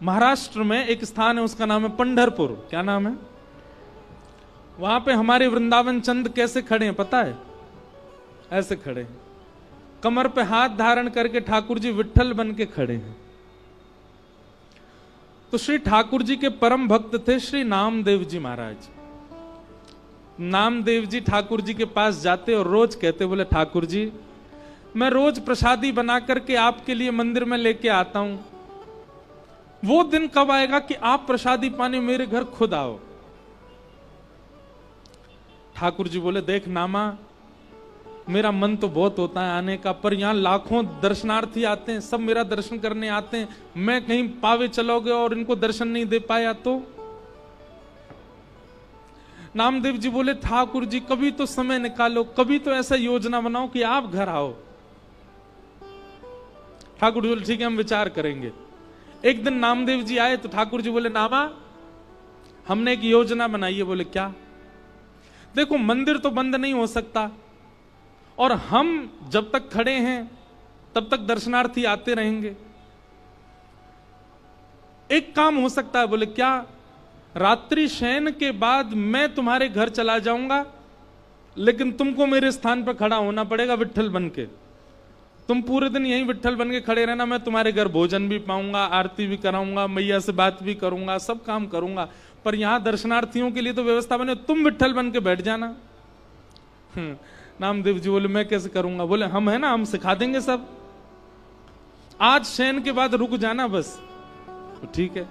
महाराष्ट्र में एक स्थान है, उसका नाम है पंढरपुर। क्या नाम है? वहां पे हमारे वृंदावन चंद कैसे खड़े हैं पता है? ऐसे खड़े हैं, कमर पे हाथ धारण करके ठाकुर जी विट्ठल बन के खड़े हैं। तो श्री ठाकुर जी के परम भक्त थे श्री नामदेव जी महाराज। नामदेव जी ठाकुर जी के पास जाते और रोज कहते, बोले ठाकुर जी मैं रोज प्रसादी बना करके आपके लिए मंदिर में लेके आता हूं, वो दिन कब आएगा कि आप प्रसादी पाने मेरे घर खुद आओ। ठाकुर जी बोले, देख नामा, मेरा मन तो बहुत होता है आने का, पर यहां लाखों दर्शनार्थी आते हैं, सब मेरा दर्शन करने आते हैं, मैं कहीं पावे चलोगे और इनको दर्शन नहीं दे पाया तो? नामदेव जी बोले, ठाकुर जी कभी तो समय निकालो, कभी तो ऐसा योजना बनाओ कि आप घर आओ। ठाकुर जी बोले, ठीक है हम विचार करेंगे। एक दिन नामदेव जी आए तो ठाकुर जी बोले, नामा हमने एक योजना बनाई है। बोले क्या? देखो मंदिर तो बंद नहीं हो सकता और हम जब तक खड़े हैं तब तक दर्शनार्थी आते रहेंगे। एक काम हो सकता है। बोले क्या? रात्रि शयन के बाद मैं तुम्हारे घर चला जाऊंगा, लेकिन तुमको मेरे स्थान पर खड़ा होना पड़ेगा विट्ठल बन के। तुम पूरे दिन यहीं विट्ठल बन के खड़े रहना, मैं तुम्हारे घर भोजन भी पाऊंगा, आरती भी कराऊंगा, मैया से बात भी करूंगा, सब काम करूंगा, पर यहां दर्शनार्थियों के लिए तो व्यवस्था बने, तुम विट्ठल बन के बैठ जाना। नामदेव जी बोले, मैं कैसे करूंगा? बोले हम है ना, हम सिखा देंगे सब, आज शयन के बाद रुक जाना बस। तो ठीक है।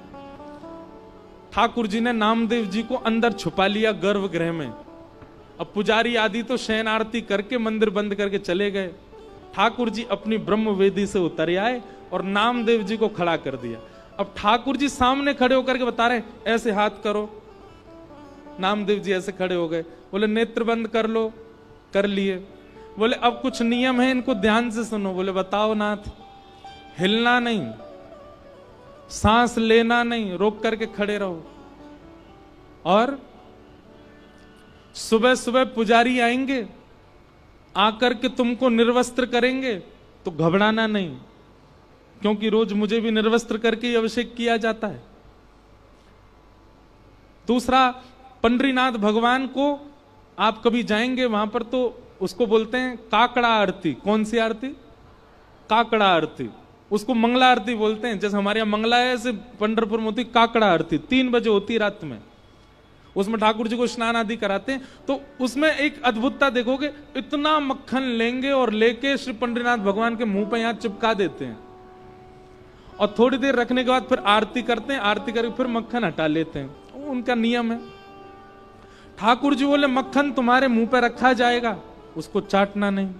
ठाकुर जी ने नामदेव जी को अंदर छुपा लिया गर्भगृह में। अब पुजारी आदि तो शयन आरती करके मंदिर बंद करके चले गए। ठाकुर जी अपनी ब्रह्म वेदी से उतर आए और नामदेव जी को खड़ा कर दिया। अब ठाकुर जी सामने खड़े होकर के बता रहे, ऐसे हाथ करो। नामदेव जी ऐसे खड़े हो गए। बोले नेत्र बंद कर लो, कर लिए। बोले अब कुछ नियम है, इनको ध्यान से सुनो। बोले बताओ नाथ। हिलना नहीं, सांस लेना नहीं, रोक करके खड़े रहो। और सुबह सुबह पुजारी आएंगे, आकर के तुमको निर्वस्त्र करेंगे तो घबराना नहीं, क्योंकि रोज मुझे भी निर्वस्त्र करके अभिषेक किया जाता है। दूसरा, पंडरीनाथ भगवान को आप कभी जाएंगे वहां पर तो उसको बोलते हैं काकड़ा आरती। कौन सी आरती? काकड़ा आरती। उसको मंगला आरती बोलते हैं। जैसे हमारे यहाँ मंगला है, ऐसे पंढरपुर में होती काकड़ा आरती, 3 बजे होती है रात में। उसमें ठाकुर जी को स्नान आदि कराते हैं। तो उसमें एक अद्भुतता देखोगे, इतना मक्खन लेंगे और लेके श्री पंडरीनाथ भगवान के मुंह पे यहां चिपका देते हैं और थोड़ी देर रखने के बाद फिर आरती करते हैं, आरती करके फिर मक्खन हटा लेते हैं। उनका नियम है। ठाकुर जी बोले मक्खन तुम्हारे मुंह पे रखा जाएगा, उसको चाटना नहीं,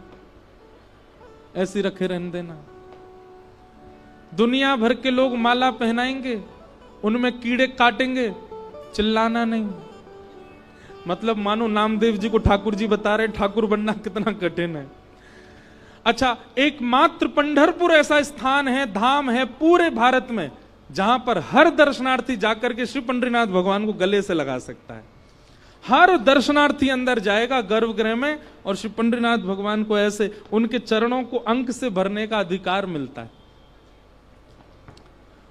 ऐसे रखे रहने देना। दुनिया भर के लोग माला पहनाएंगे, उनमें कीड़े काटेंगे, चिल्लाना नहीं। मतलब मानो नामदेव जी को ठाकुर जी बता रहे ठाकुर बनना कितना कठिन है। अच्छा, एकमात्र पंढरपुर ऐसा स्थान है, धाम है पूरे भारत में, जहां पर हर दर्शनार्थी जाकर के श्री पंडरीनाथ भगवान को गले से लगा सकता है। हर दर्शनार्थी अंदर जाएगा गर्भगृह में और श्री पंडरीनाथ भगवान को ऐसे उनके चरणों को अंक से भरने का अधिकार मिलता है।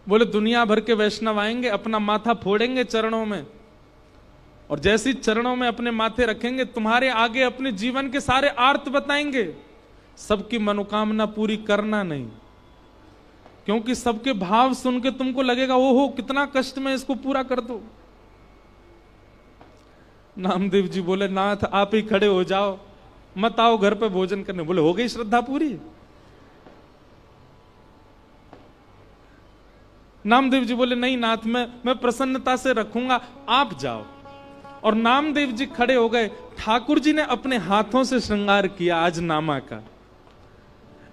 बोले दुनिया भर के वैष्णव आएंगे, अपना माथा फोड़ेंगे चरणों में, और जैसी चरणों में अपने माथे रखेंगे, तुम्हारे आगे अपने जीवन के सारे आर्त बताएंगे। सबकी मनोकामना पूरी करना नहीं, क्योंकि सबके भाव सुन के तुमको लगेगा ओहो कितना कष्ट में, इसको पूरा कर दो। नामदेव जी बोले नाथ आप ही खड़े हो जाओ, मत आओ घर पे भोजन करने। बोले हो गई श्रद्धा पूरी? नामदेव जी बोले नहीं नाथ, मैं प्रसन्नता से रखूंगा, आप जाओ। और नामदेव जी खड़े हो गए। ठाकुर जी ने अपने हाथों से श्रृंगार किया आज नामा का,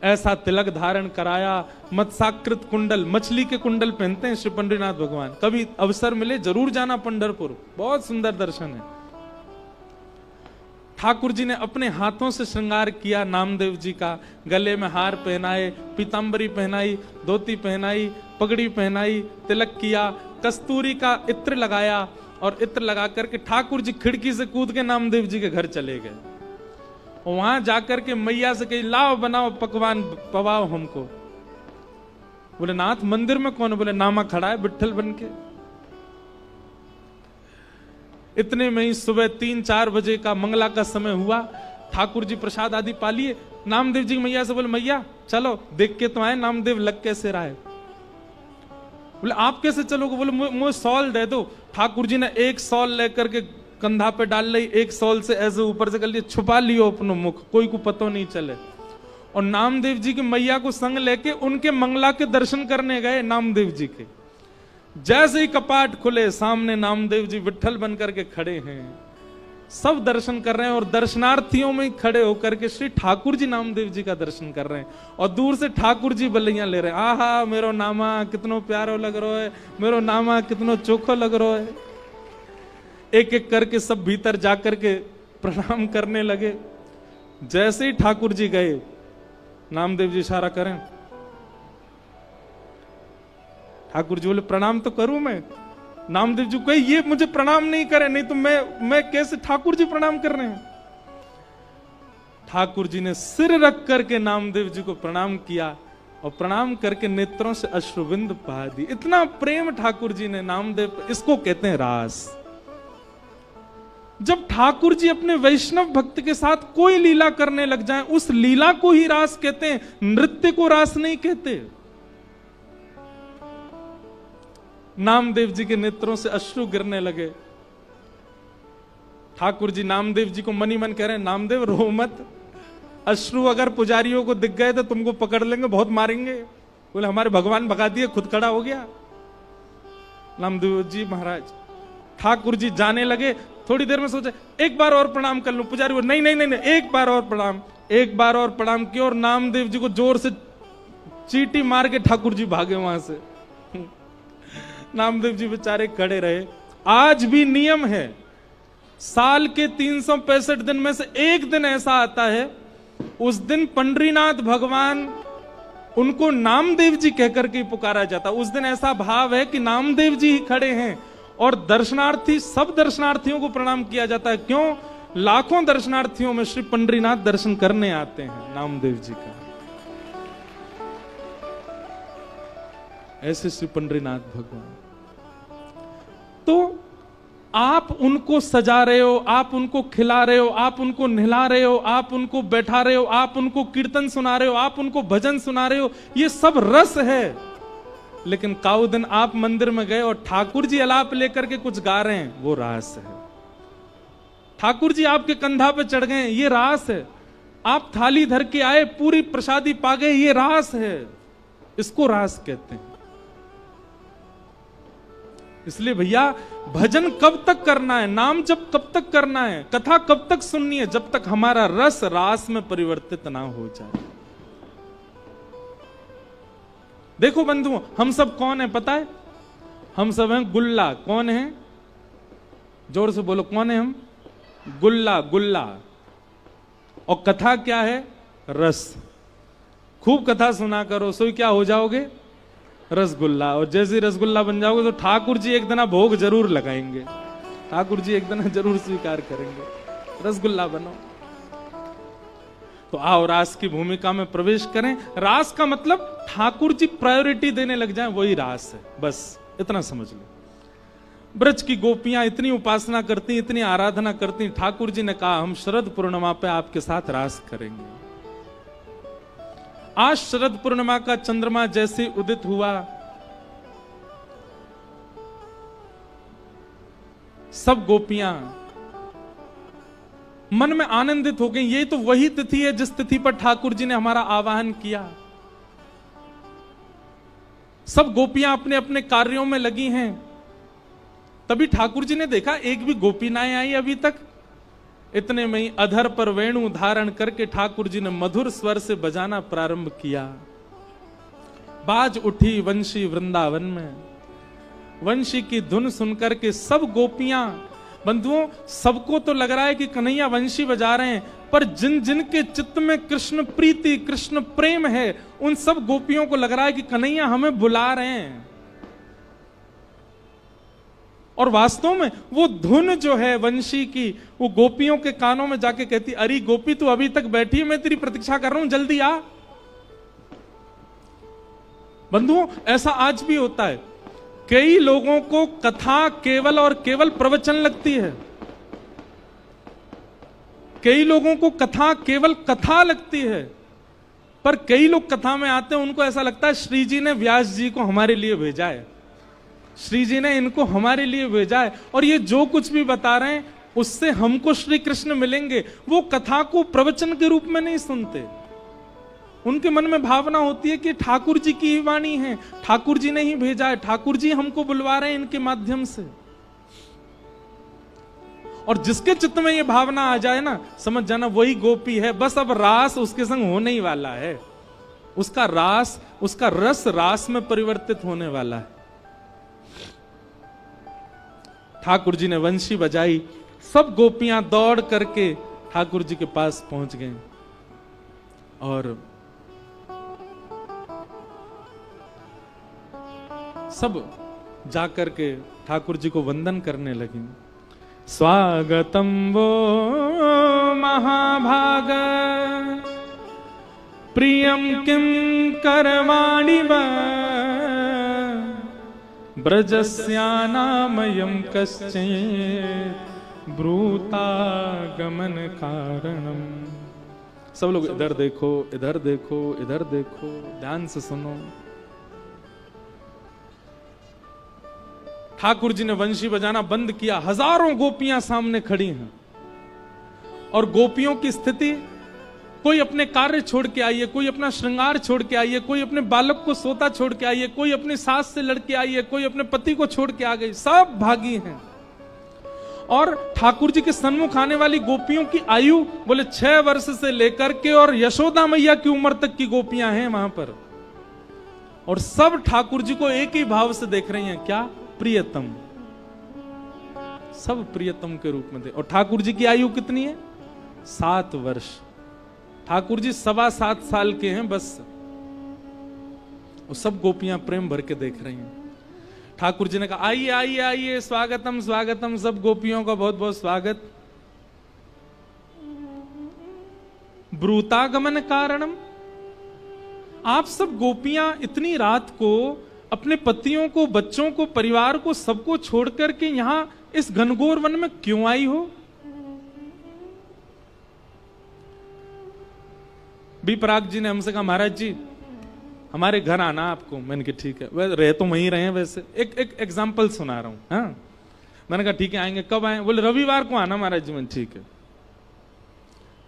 ऐसा तिलक धारण कराया, मत्स्याकृत कुंडल, मछली के कुंडल पहनते हैं श्री पंडरीनाथ भगवान। कभी अवसर मिले जरूर जाना पंढरपुर, बहुत सुंदर दर्शन है। ठाकुर जी ने अपने हाथों से श्रृंगार किया नामदेव जी का, गले में हार पहनाए, पीतांबरी पहनाई, धोती पहनाई, पगड़ी पहनाई, तिलक किया, कस्तूरी का इत्र लगाया, और इत्र लगा करके ठाकुर जी खिड़की से कूद के नामदेव जी के घर चले गए। वहां जाकर के मैया से कही लाओ बनाओ पकवान पवाओ हमको। बोले नाथ मंदिर में कौन है? बोले नामा खड़ा है विट्ठल बन के। इतने में ही सुबह 3-4 बजे का मंगला का समय हुआ। ठाकुर जी प्रसाद आदि पा लिए। नामदेव जी मैया से बोले मैया चलो देख के तो आए नामदेव लग कैसे रहा है। बोले आप कैसे चलोगे? बोले मुझे सॉल दे दो। ठाकुर जी ने एक सॉल लेकर के कंधा पे डाल ली, एक सॉल से ऐसे ऊपर से कर लिया, छुपा लियो अपनो मुख, कोई को पता नहीं चले। और नामदेव जी की मैया को संग लेके उनके मंगला के दर्शन करने गए नामदेव जी के। जैसे ही कपाट खुले सामने नामदेव जी विट्ठल बनकर के खड़े हैं, सब दर्शन कर रहे हैं और दर्शनार्थियों में खड़े होकर के श्री ठाकुर जी नामदेव जी का दर्शन कर रहे हैं और दूर से ठाकुर जी बल्लियां ले रहे हैं। आहा मेरो नामा कितनो प्यारो लग रहा है, मेरो नामा कितनो चोखो लग रहा है। एक एक करके सब भीतर जाकर के प्रणाम करने लगे। जैसे ही ठाकुर जी गए नामदेव जी इशारा करें, ठाकुर जी बोले प्रणाम तो करूं मैं। नामदेव जी कहे ये मुझे प्रणाम नहीं करे, नहीं तो मैं कैसे ठाकुर जी प्रणाम कर रहे हैं। ठाकुर जी ने सिर रख करके नामदेव जी को प्रणाम किया और प्रणाम करके नेत्रों से अश्रुबिंद बहा दी। इतना प्रेम ठाकुर जी ने नामदेव, इसको कहते हैं रास। जब ठाकुर जी अपने वैष्णव भक्त के साथ कोई लीला करने लग जाएं, उस लीला को ही रास कहते हैं, नृत्य को रास नहीं कहते। नामदेव जी के नेत्रों से अश्रु गिरने लगे। ठाकुर जी नामदेव जी को मनी मन कह रहे हैं नामदेव रो मत, अश्रु अगर पुजारियों को दिख गए तो तुमको पकड़ लेंगे, बहुत मारेंगे। बोले हमारे भगवान भगा दिए, खुद खड़ा हो गया नामदेव जी महाराज। ठाकुर जी जाने लगे, थोड़ी देर में सोचे एक बार और प्रणाम कर लूं। पुजारी बोले नहीं नहीं नहीं, नहीं एक बार और प्रणाम। एक बार और प्रणाम किया और नामदेव जी को जोर से चींटी मार के ठाकुर जी भागे वहां से। नामदेव जी बेचारे खड़े रहे। आज भी नियम है, साल के 365 दिन में से एक दिन ऐसा आता है, उस दिन पंडरीनाथ भगवान उनको नामदेव जी कहकर के पुकारा जाता। उस दिन ऐसा भाव है कि नामदेव जी ही खड़े हैं और दर्शनार्थी, सब दर्शनार्थियों को प्रणाम किया जाता है। क्यों? लाखों दर्शनार्थियों में श्री पंडरीनाथ दर्शन करने आते हैं नामदेव जी का। ऐसे श्री पंडरीनाथ भगवान। तो आप उनको सजा रहे हो, आप उनको खिला रहे हो, आप उनको नहला रहे हो, आप उनको बैठा रहे हो, आप उनको कीर्तन सुना रहे हो, आप उनको भजन सुना रहे हो, ये सब रस है। लेकिन काउ दिन आप मंदिर में गए और ठाकुर जी अलाप लेकर के कुछ गा रहे हैं, वो रास है। ठाकुर जी आपके कंधा पे चढ़ गए, ये रास है। आप थाली धर के आए, पूरी प्रसादी पा गए, ये रास है। इसको रास कहते हैं। इसलिए भैया भजन कब तक करना है, नाम जब कब तक करना है, कथा कब तक सुननी है, जब तक हमारा रस रास में परिवर्तित ना हो जाए। देखो बंधुओं, हम सब कौन है पता है? हम सब हैं गुल्ला। कौन है? जोर से बोलो, कौन है हम? गुल्ला। गुल्ला। और कथा क्या है? रस। खूब कथा सुना करो, सो क्या हो जाओगे? रसगुल्ला। और जैसे रसगुल्ला बन जाओगे तो ठाकुर जी एक दिन भोग जरूर लगाएंगे, ठाकुर जी एक दिन जरूर स्वीकार करेंगे। रसगुल्ला बनो। तो आओ रास की भूमिका में प्रवेश करें। रास का मतलब ठाकुर जी प्रायोरिटी देने लग जाएं, वही रास है। बस इतना समझ लो। ब्रज की गोपियां इतनी उपासना करती, इतनी आराधना करती, ठाकुर जी ने कहा हम शरद पूर्णिमा पे आपके साथ रास करेंगे। आज शरद पूर्णिमा का चंद्रमा जैसे उदित हुआ, सब गोपियां मन में आनंदित हो गई। ये तो वही तिथि है जिस तिथि पर ठाकुर जी ने हमारा आवाहन किया। सब गोपियां अपने अपने कार्यों में लगी हैं। तभी ठाकुर जी ने देखा एक भी गोपी ना आई अभी तक। इतने में ही अधर पर वेणु धारण करके ठाकुर जी ने मधुर स्वर से बजाना प्रारंभ किया। बाज उठी वंशी वृंदावन में। वंशी की धुन सुनकर के सब गोपियां, बंधुओं, सबको तो लग रहा है कि कन्हैया वंशी बजा रहे हैं, पर जिन जिन के चित्त में कृष्ण प्रीति, कृष्ण प्रेम है, उन सब गोपियों को लग रहा है कि कन्हैया हमें बुला रहे हैं। और वास्तव में वो धुन जो है वंशी की, वो गोपियों के कानों में जाके कहती, अरे गोपी तू अभी तक बैठी है, मैं तेरी प्रतीक्षा कर रहा हूं, जल्दी आ। बंधुओं, ऐसा आज भी होता है। कई लोगों को कथा केवल और केवल प्रवचन लगती है, कई लोगों को कथा केवल कथा लगती है, पर कई लोग कथा में आते हैं, उनको ऐसा लगता है श्री जी ने व्यास जी को हमारे लिए भेजा है, श्री जी ने इनको हमारे लिए भेजा है, और ये जो कुछ भी बता रहे हैं उससे हमको श्री कृष्ण मिलेंगे। वो कथा को प्रवचन के रूप में नहीं सुनते, उनके मन में भावना होती है कि ठाकुर जी की ही वाणी है, ठाकुर जी ने ही भेजा है, ठाकुर जी हमको बुलवा रहे हैं इनके माध्यम से। और जिसके चित्त में ये भावना आ जाए ना, समझ जाना वही गोपी है। बस अब रास उसके संग होने ही वाला है, उसका रास, उसका रस रास में परिवर्तित होने वाला है। ठाकुर जी ने वंशी बजाई, सब गोपियां दौड़ करके ठाकुर जी के पास पहुंच गए और सब जाकर के ठाकुर जी को वंदन करने लगी। स्वागतम वो महाभाग प्रियम किम करवाणि वा ब्रजस्यानामयं कश्चित् ब्रूतागमन कारणम। सब लोग इधर देखो, इधर देखो, इधर देखो, ध्यान से सुनो। ठाकुर जी ने वंशी बजाना बंद किया, हजारों गोपियां सामने खड़ी हैं और गोपियों की स्थिति, कोई अपने कार्य छोड़ के आई है, कोई अपना श्रृंगार छोड़ के आई है, कोई अपने बालक को सोता छोड़ के आई है, कोई अपनी सास से लड़के आई है, कोई अपने पति को छोड़ के आ गई, सब भागी हैं। और ठाकुर जी के सन्मुख आने वाली गोपियों की आयु बोले 6 वर्ष से लेकर के और यशोदा मैया की उम्र तक की गोपियां हैं वहां पर, और सब ठाकुर जी को एक ही भाव से देख रही हैं, क्या? प्रियतम। सब प्रियतम के रूप में दे। और ठाकुर जी की आयु कितनी है? 7 वर्ष। ठाकुर जी 7.25 साल के हैं बस। और सब गोपियां प्रेम भर के देख रही हैं। ठाकुर जी ने कहा आइए आइए आइए, स्वागतम स्वागतम, सब गोपियों का बहुत बहुत स्वागत। ब्रूतागमन कारणम, आप सब गोपियां इतनी रात को अपने पतियों को, बच्चों को, परिवार को, सबको छोड़ करके यहां इस घनघोर वन में क्यों आई हो? बी पराग जी ने हमसे कहा महाराज जी हमारे घर आना आपको। मैंने कहा ठीक है, वैसे रह तो वहीं रहे हैं। वैसे एक एग्जाम्पल सुना रहा हूं। हाँ, मैंने कहा ठीक है आएंगे। कब आए? बोले रविवार को आना महाराज जी। मैंने ठीक है।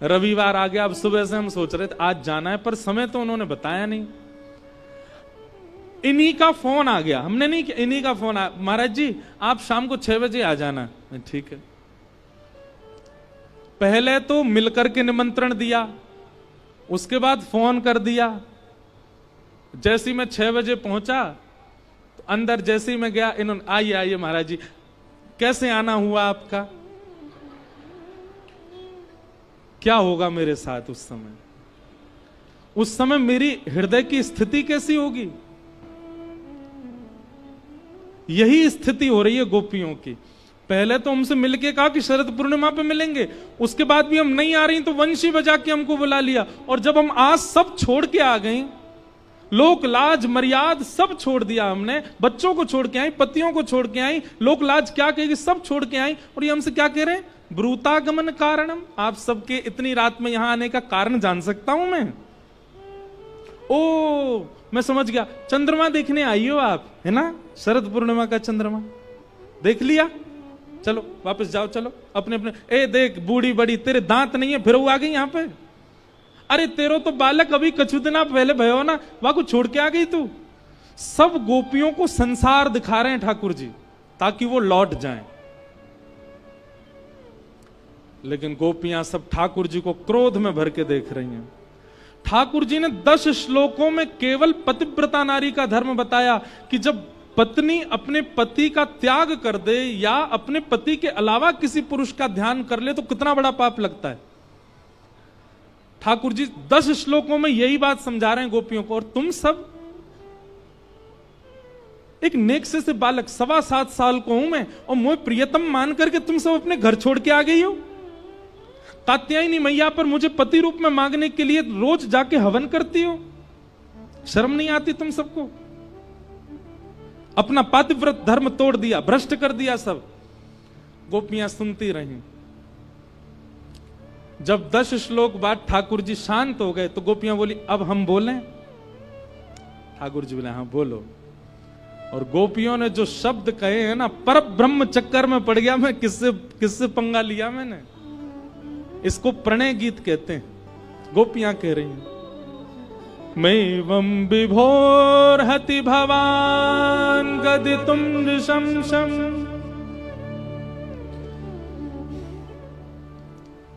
रविवार आ गया। अब सुबह से हम सोच रहे थे आज जाना है, पर समय तो उन्होंने बताया नहीं। इन्हीं का फोन आ गया, हमने नहीं किया, इन्हीं का फोन आया, महाराज जी आप शाम को 6 बजे आ जाना। ठीक है। पहले तो मिलकर के निमंत्रण दिया, उसके बाद फोन कर दिया। जैसे ही मैं 6 बजे पहुंचा तो अंदर जैसे ही मैं गया, इन्होंने आइए आइए महाराज जी, कैसे आना हुआ आपका? क्या होगा मेरे साथ उस समय? उस समय मेरी हृदय की स्थिति कैसी होगी? यही स्थिति हो रही है गोपियों की। पहले तो हमसे मिलके कहा कि शरद पूर्णिमा पे मिलेंगे, उसके बाद भी हम नहीं आ रही तो वंशी बजा के हमको बुला लिया, और जब हम आज सब छोड़ के आ गए, लोक लाज मर्याद सब छोड़ दिया हमने, बच्चों को छोड़ के आई, पतियों को छोड़ के आई, लोक लाज क्या कहेगी सब छोड़ के आई, और ये हमसे क्या कह रहे हैं? ब्रूतागमन कारणम। आप सबके इतनी रात में यहां आने का कारण जान सकता हूं मैं? ओ मैं समझ गया, चंद्रमा देखने आई हो आप, है ना? शरद पूर्णिमा का चंद्रमा देख लिया, चलो वापस जाओ, चलो अपने अपने। ए देख बूढ़ी बड़ी, तेरे दांत नहीं है फिर वो आ गई यहां पे। अरे तेरो तो बालक अभी कछु दिन पहले भयो ना, वहां को छोड़ के आ गई तू। सब गोपियों को संसार दिखा रहे हैं ठाकुर जी ताकि वो लौट जाएं, लेकिन गोपियां सब ठाकुर जी को क्रोध में भर के देख रही हैं। ठाकुर जी ने 10 श्लोकों में केवल पतिव्रता नारी का धर्म बताया कि जब पत्नी अपने पति का त्याग कर दे या अपने पति के अलावा किसी पुरुष का ध्यान कर ले तो कितना बड़ा पाप लगता है। ठाकुर जी 10 श्लोकों में यही बात समझा रहे हैं गोपियों को। और तुम सब, एक नेक से बालक 7.25 साल को हूं मैं, और मुझे प्रियतम मान करके तुम सब अपने घर छोड़ के आ गई हो। कात्यायनी मैया पर मुझे पति रूप में मांगने के लिए रोज जाके हवन करती हो। शर्म नहीं आती तुम सबको? अपना पातिव्रत धर्म तोड़ दिया, भ्रष्ट कर दिया सब। गोपियां सुनती रहीं। जब 10 श्लोक बाद ठाकुर जी शांत हो गए तो गोपियां बोली, अब हम बोलें? ठाकुर जी बोले, हाँ बोलो। और गोपियों ने जो शब्द कहे हैं ना, पर ब्रह्म चक्कर में पड़ गया मैं। किससे पंगा लिया मैंने? इसको प्रणय गीत कहते हैं। गोपियां कह रही हैं, मैवं विभोर्हति भवान गदितुं नृशंसम्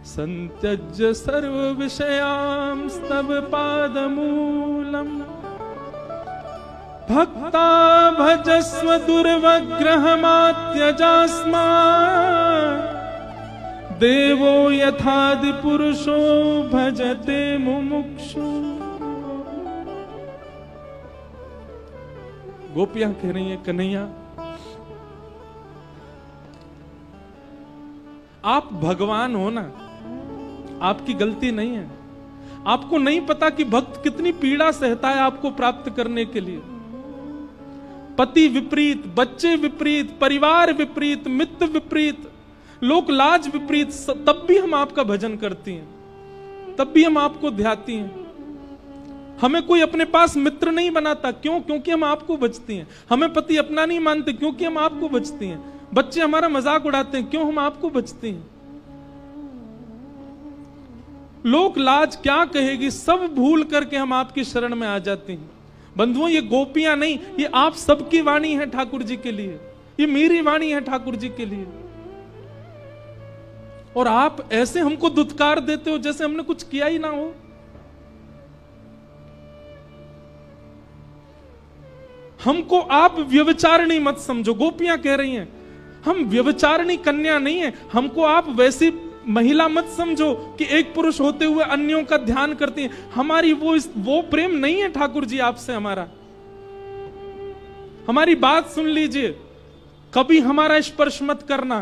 संत्यज्य सर्व विषयांस्तव पादमूलम् भक्ता भजस्व दुर्वग्रहमात्यजास्मात् देवो यथादि पुरुषो भजते मुमुक्षु। गोपियां कह रही हैं, कन्हैया आप भगवान हो ना, आपकी गलती नहीं है। आपको नहीं पता कि भक्त कितनी पीड़ा सहता है आपको प्राप्त करने के लिए। पति विपरीत, बच्चे विपरीत, परिवार विपरीत, मित्र विपरीत, लोक लाज विपरीत, तब भी हम आपका भजन करती हैं, तब भी हम आपको ध्याती हैं। हमें कोई अपने पास मित्र नहीं बनाता, क्यों? क्योंकि हम आपको भजती हैं। हमें पति अपना नहीं मानते, क्योंकि हम आपको भजती हैं। बच्चे हमारा मजाक उड़ाते हैं, क्यों? हम आपको भजती हैं। लोक लाज क्या कहेगी, सब भूल करके हम आपकी शरण में आ जाते हैं। बंधुओं, ये गोपियां नहीं, ये आप सबकी वाणी है ठाकुर जी के लिए। ये मेरी वाणी है ठाकुर जी के लिए। और आप ऐसे हमको दुत्कार देते हो जैसे हमने कुछ किया ही ना हो। हमको आप व्यभिचारिणी मत समझो। गोपियां कह रही हैं, हम व्यभिचारिणी कन्या नहीं है। हमको आप वैसी महिला मत समझो कि एक पुरुष होते हुए अन्यों का ध्यान करती हैं। हमारी वो प्रेम नहीं है ठाकुर जी आपसे। हमारी बात सुन लीजिए। कभी हमारा स्पर्श मत करना,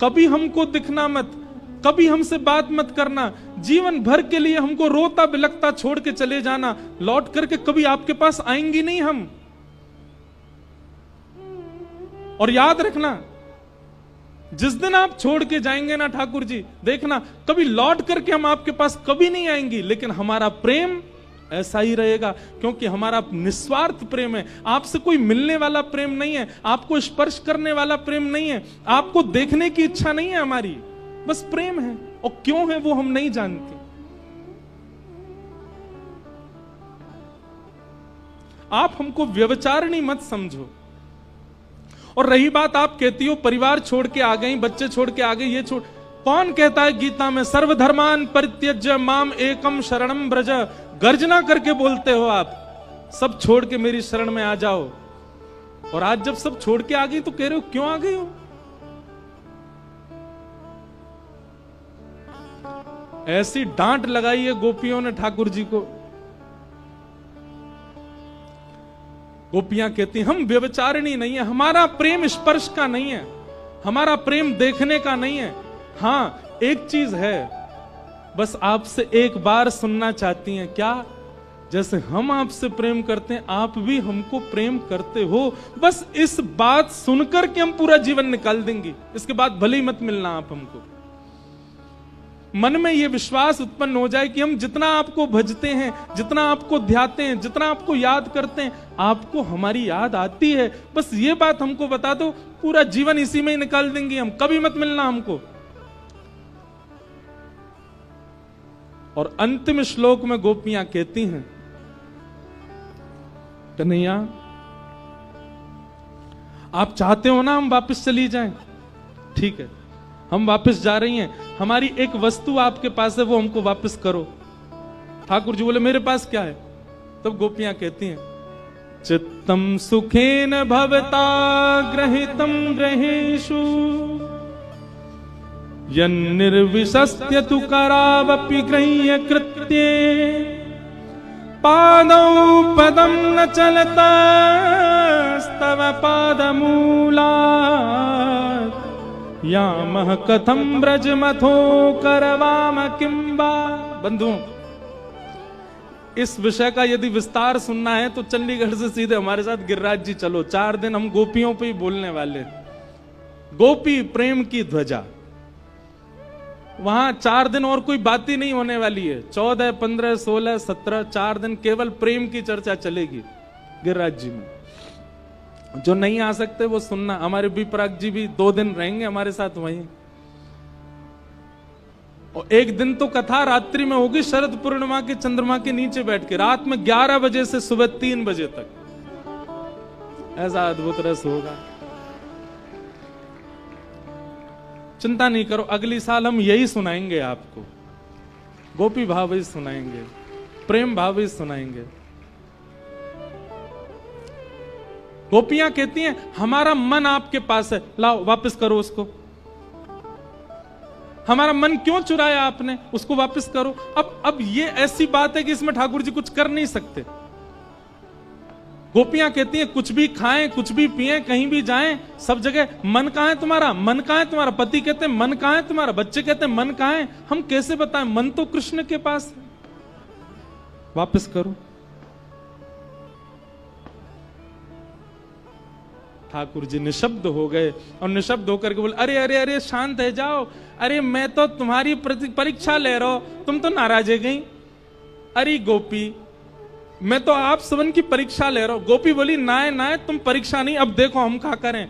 कभी हमको दिखना मत, कभी हमसे बात मत करना। जीवन भर के लिए हमको रोता बिलखता छोड़ के चले जाना। लौट करके कभी आपके पास आएंगी नहीं हम। और याद रखना, जिस दिन आप छोड़ के जाएंगे ना ठाकुर जी, देखना कभी लौट करके हम आपके पास कभी नहीं आएंगी। लेकिन हमारा प्रेम ऐसा ही रहेगा, क्योंकि हमारा निस्वार्थ प्रेम है। आपसे कोई मिलने वाला प्रेम नहीं है, आपको स्पर्श करने वाला प्रेम नहीं है, आपको देखने की इच्छा नहीं है हमारी, बस प्रेम है। और क्यों है वो हम नहीं जानते। आप हमको व्यभिचारिणी मत समझो। और रही बात, आप कहती हो परिवार छोड़ के आ गई, बच्चे छोड़ के आ गई, ये छोड़, कौन कहता है गीता में सर्वधर्मान परित्यज्य माम एकम शरणम ब्रज? गर्जना करके बोलते हो आप, सब छोड़ के मेरी शरण में आ जाओ। और आज जब सब छोड़ के आ गई तो कह रहे हो क्यों आ गई हो? ऐसी डांट लगाई है गोपियों ने ठाकुर जी को। गोपियां कहती हम व्यभिचारिणी नहीं है। हमारा प्रेम स्पर्श का नहीं है, हमारा प्रेम देखने का नहीं है। हां, एक चीज है, बस आपसे एक बार सुनना चाहती हैं। क्या? जैसे हम आपसे प्रेम करते हैं, आप भी हमको प्रेम करते हो। बस इस बात सुनकर के हम पूरा जीवन निकाल देंगे। इसके बाद भले ही मत मिलना आप हमको। मन में यह विश्वास उत्पन्न हो जाए कि हम जितना आपको भजते हैं, जितना आपको ध्याते हैं, जितना आपको याद करते हैं, आपको हमारी याद आती है। बस ये बात हमको बता दो, पूरा जीवन इसी में ही निकाल देंगे हम। कभी मत मिलना हमको। और अंतिम श्लोक में गोपियां कहती हैं, कन्हैया आप चाहते हो ना हम वापस चली जाएं? ठीक है, हम वापस जा रही हैं। हमारी एक वस्तु आपके पास है, वो हमको वापस करो। ठाकुर जी बोले मेरे पास क्या है? तब गोपियां कहती हैं, चित्तम सुखेन भवता ग्रहितम ग्रहेषु यन्निर्विशस्त्य तु करावपि गृह्य कृत्ये पादौ पदम न चलता स्तव पादमूलात् यामः कथम ब्रजमथो करवाम किंबा। बंधुओं, इस विषय का यदि विस्तार सुनना है तो चंडीगढ़ से सीधे हमारे साथ गिरिराज जी चलो, 4 दिन हम गोपियों पे ही बोलने वाले। गोपी प्रेम की ध्वजा, वहां 4 दिन और कोई बात ही नहीं होने वाली है। 14, 15, 16, 17 4 दिन केवल प्रेम की चर्चा चलेगी गिरिराज जी में। जो नहीं आ सकते वो सुनना। हमारे विपराग जी भी 2 दिन रहेंगे हमारे साथ वहीं। और एक दिन तो कथा रात्रि में होगी, शरद पूर्णिमा के चंद्रमा के नीचे बैठ के, रात में 11 बजे से सुबह 3 बजे तक। ऐसा अद्भुत रस होगा, चिंता नहीं करो। अगली साल हम यही सुनाएंगे आपको, गोपी भाव ही सुनाएंगे, प्रेम भाव ही सुनाएंगे। गोपियां कहती हैं हमारा मन आपके पास है, लाओ वापस करो उसको। हमारा मन क्यों चुराया आपने, उसको वापस करो। अब ये ऐसी बात है कि इसमें ठाकुर जी कुछ कर नहीं सकते। गोपियां कहती हैं कुछ भी खाएं, कुछ भी पिएं, कहीं भी जाएं, सब जगह मन कहां है तुम्हारा, मन कहां है तुम्हारा। पति कहते हैं मन कहां है तुम्हारा, बच्चे कहते हैं मन कहां है। हम कैसे बताएं, मन तो कृष्ण के पास है, वापस करो। ठाकुर जी निशब्द हो गए और निशब्द होकर के बोले अरे अरे अरे शांत है जाओ। अरे मैं तो तुम्हारी परीक्षा ले रहा हूं, तुम तो नाराज है गई। अरे गोपी मैं तो आप सबन की परीक्षा ले रहा हूं। गोपी बोली नाय नाय तुम परीक्षा नहीं, अब देखो हम क्या करें।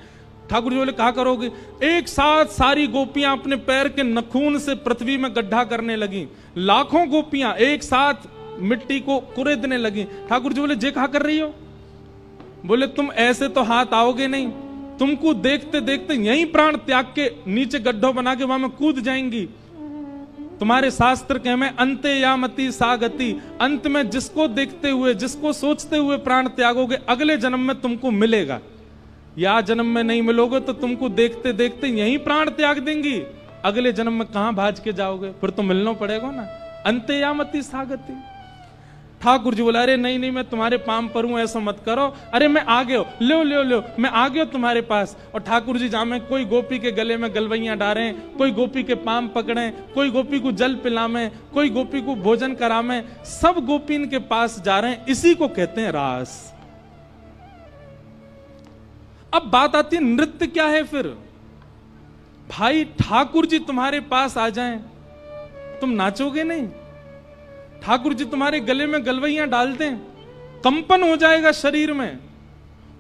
ठाकुर जी बोले कहा करोगे। एक साथ सारी गोपियां अपने पैर के नखून से पृथ्वी में गड्ढा करने लगी। लाखों गोपियां एक साथ मिट्टी को कुरेदने लगी। ठाकुर जी बोले जे कहा कर रही हो। बोले तुम ऐसे तो हाथ आओगे नहीं, तुमको देखते देखते यहीं प्राण त्याग के नीचे गड्ढों बना के वहां में कूद जाएंगी। तुम्हारे शास्त्र के में अंते यामति सागति, अंत में जिसको देखते हुए जिसको सोचते हुए प्राण त्यागोगे अगले जन्म में तुमको मिलेगा। या जन्म में नहीं मिलोगे तो तुमको देखते देखते यहीं प्राण त्याग देंगी, अगले जन्म में कहां भाज के जाओगे, फिर तो मिलना पड़ेगा ना। अंते यामति सागति। ठाकुर जी बोला अरे नहीं नहीं मैं तुम्हारे पाम पर हूं, ऐसा मत करो। अरे मैं आ गया, लो लो लो मैं आ गया तुम्हारे पास। और ठाकुर जी जामे कोई गोपी के गले में गलवैयां डालें, कोई गोपी के पाम पकड़ें, कोई गोपी को जल पिलामें, कोई गोपी को भोजन करामें, सब गोपीन के पास जा रहे हैं। इसी को कहते हैं रास। अब बात आती है नृत्य क्या है फिर। भाई ठाकुर जी तुम्हारे पास आ जाएं, तुम नाचोगे नहीं। ठाकुर जी तुम्हारे गले में गलवैयां डाल दें, कंपन हो जाएगा शरीर में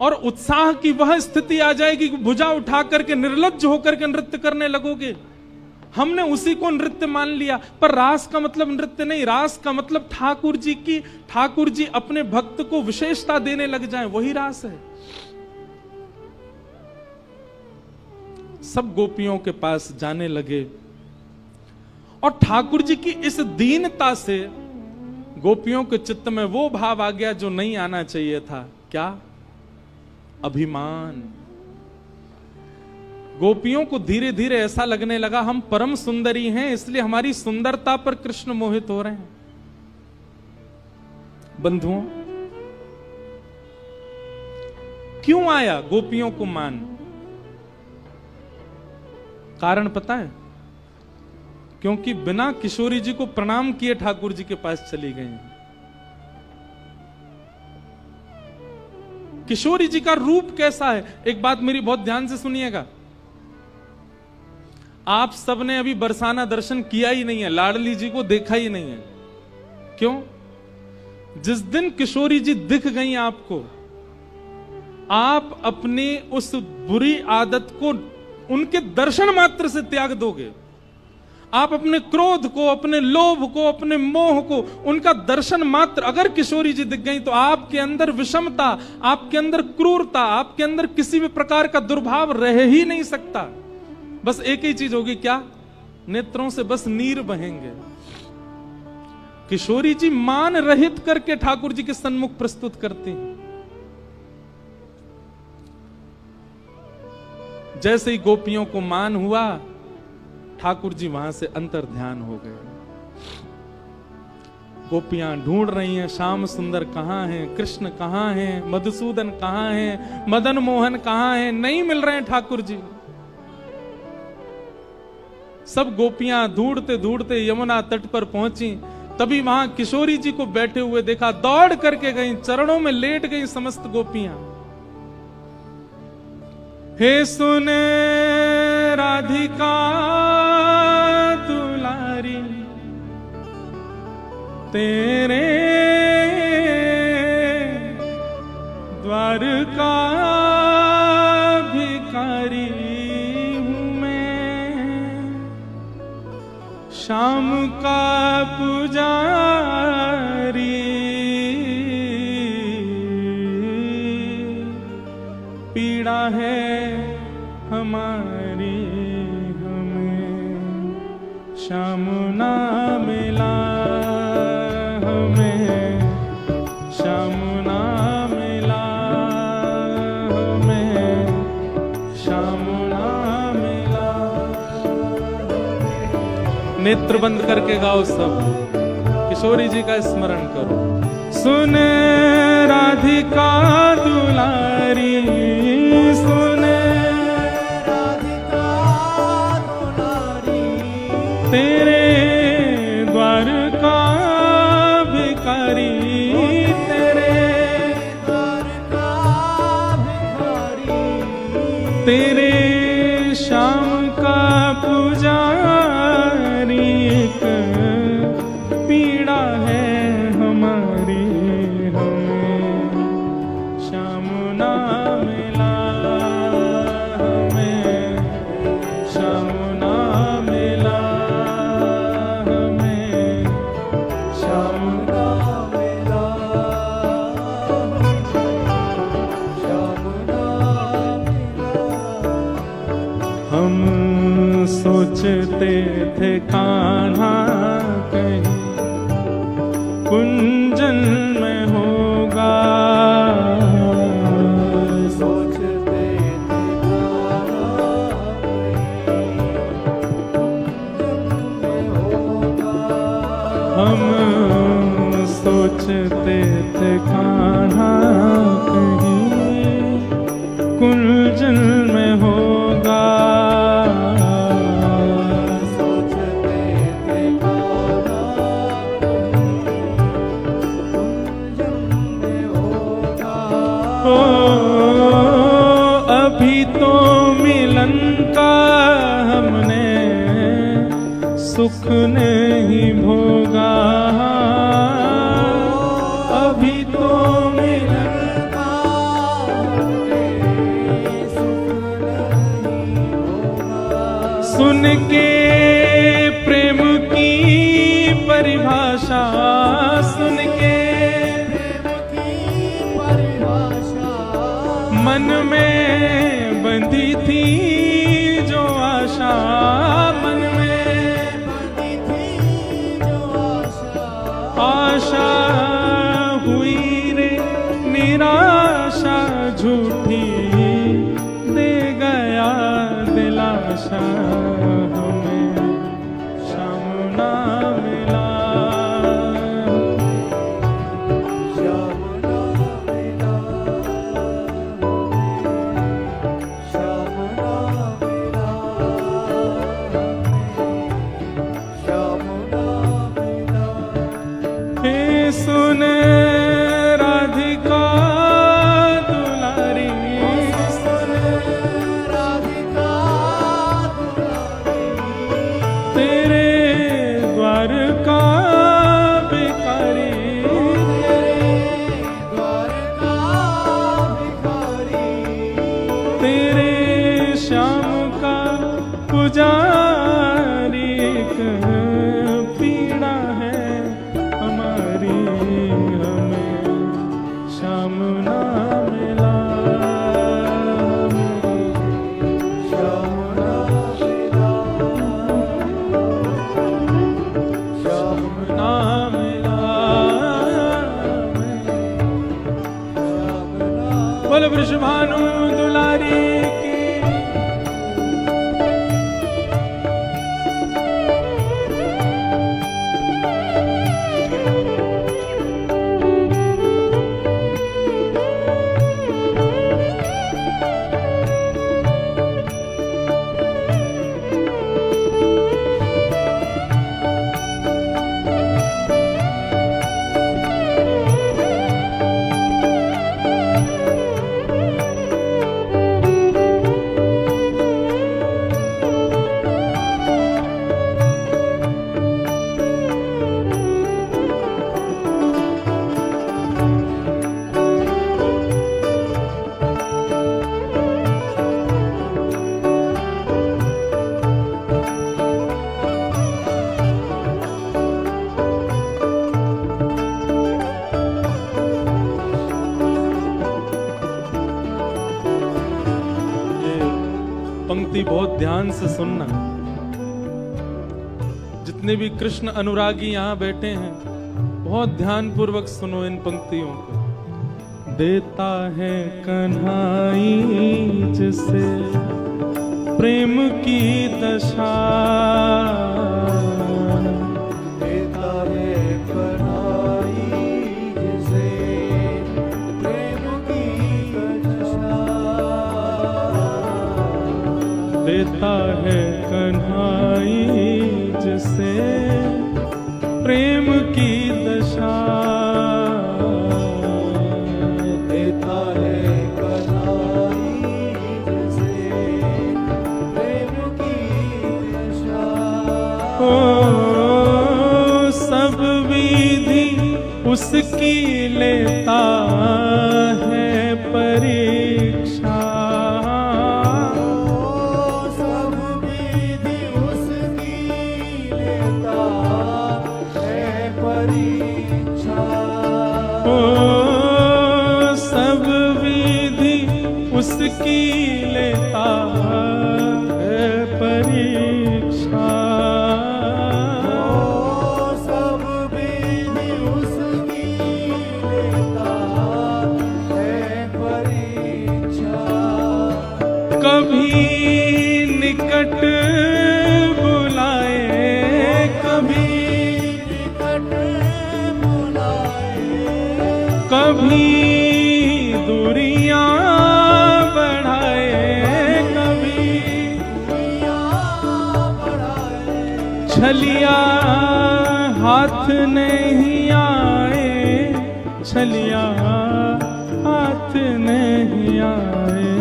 और उत्साह की वह स्थिति आ जाएगी कि भुजा उठा करके निर्लज्ज होकर के नृत्य करने लगोगे। हमने उसी को नृत्य मान लिया, पर रास का मतलब नृत्य नहीं। रास का मतलब ठाकुर जी अपने भक्त को विशेषता देने लग जाएं, वही रास है। सब गोपियों के पास जाने लगे और ठाकुर जी की इस दीनता से गोपियों के चित्त में वो भाव आ गया जो नहीं आना चाहिए था। क्या? अभिमान। गोपियों को धीरे धीरे ऐसा लगने लगा हम परम सुंदरी हैं, इसलिए हमारी सुंदरता पर कृष्ण मोहित हो रहे हैं। बंधुओं, क्यों आया गोपियों को मान? कारण पता है? क्योंकि बिना किशोरी जी को प्रणाम किए ठाकुर जी के पास चली गई। किशोरी जी का रूप कैसा है, एक बात मेरी बहुत ध्यान से सुनिएगा। आप सबने अभी बरसाना दर्शन किया ही नहीं है, लाडली जी को देखा ही नहीं है। क्यों? जिस दिन किशोरी जी दिख गई आपको, आप अपनी उस बुरी आदत को उनके दर्शन मात्र से त्याग दोगे। आप अपने क्रोध को, अपने लोभ को, अपने मोह को, उनका दर्शन मात्र, अगर किशोरी जी दिख गई तो आपके अंदर विषमता, आपके अंदर क्रूरता, आपके अंदर किसी भी प्रकार का दुर्भाव रह ही नहीं सकता। बस एक ही चीज होगी, क्या? नेत्रों से बस नीर बहेंगे। किशोरी जी मान रहित करके ठाकुर जी के सन्मुख प्रस्तुत करती हैं। जैसे ही गोपियों को मान हुआ, ठाकुर जी वहां से अंतर ध्यान हो गए। गोपियां ढूंढ रही हैं श्याम सुंदर कहां हैं, कृष्ण कहां हैं, मधुसूदन कहां हैं, मदन मोहन कहां हैं, नहीं मिल रहे हैं ठाकुर जी। सब गोपियां ढूंढते ढूंढते यमुना तट पर पहुंची। तभी वहां किशोरी जी को बैठे हुए देखा, दौड़ करके गई, चरणों में लेट गई समस्त गोपियां। हे सुने राधिका दुलारी, तेरे द्वार का भिखारी हूं मैं, शाम का पुजारी, पीड़ा है हमारी हमें श्याम ना मिला, हमें श्याम ना मिला, हमें श्याम ना मिला। नेत्र बंद करके गाओ सब, किशोरी जी का स्मरण करो। सुन राधिका दुलारी, सुन राधिका दुलारी, तेरे द्वार का भिखारी, तेरे द्वार का भिखारी, तेरे श्याम का पुजारी, पीड़ा है हमारी हमें श्याम ना मिला, हमें श्याम ना मिला, हमें श्याम ना मिला, श्याम ना मिला। हम सोचते थे कान्हा कहीं कुंजन में होगा, सोचते थे हम सोचते थे कान्हा कहीं कुंजन में होगा, अभी तो मिलन का हमने सुख नहीं भोगा, अभी तो मिलन का हमने सुख नहीं भोगा। सुन के प्रेम की परिभाषा, सुन के मन में बंधी थी जो आशा, मन में बंधी थी जो आशा, आशा हुई रे निराशा, झूठी दे गया दिलाशा, हमें श्याम ना मिला, सुन राधिका दुलारी, सुन राधिका दुलारी, तेरे द्वार का भिखारी, तेरे द्वार का भिखारी, तेरे श्याम का पुजारी, पीड़ा है हमारी हमें श्याम ना मिला, श्याम ना मिला, श्याम ना मिला, बोल वृषभानु दुलारी की। पंक्ति बहुत ध्यान से सुनना। जितने भी कृष्ण अनुरागी यहाँ बैठे हैं, बहुत ध्यान पूर्वक सुनो इन पंक्तियों को। देता है कन्हाई जिसे प्रेम की दशा, देता है कन्हाई जिसे प्रेम की दशा, देता है कन्हाई जिसे प्रेम की दशा, देता है कन्हाई जिसे प्रेम की दशा। ओ सब विधि उसकी लेता है परीक्षा, सब विधि उसकी लेता है परीक्षा, ओ सब विधि उसकी लेता है परीक्षा, सब विधि उसकी लेता है परीक्षा। कभी निकट बुलाए, कभी निकट बुलाए, कभी दूरियां बढ़ाए, कभी दुनिया बढ़ाए, छलिया हाथ नहीं आए, छलिया हाथ नहीं आए,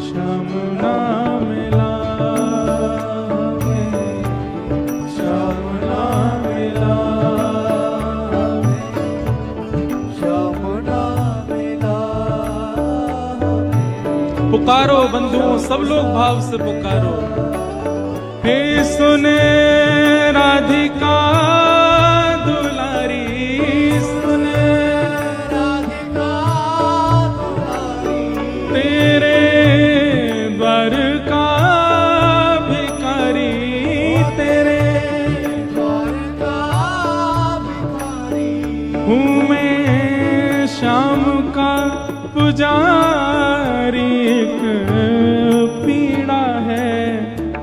श्याम ना मिला हमें, श्याम ना मिला हमें, श्याम ना मिला। पुकारो बंधुओं, सब लोग भाव से पुकारो। हे सुने राधिका दुलारी, सुने राधिका दुलारी, तेरे द्वार का भिखारी, तेरे द्वार का भिखारी, हूँ मैं श्याम का पुजारी, एक पीड़ा है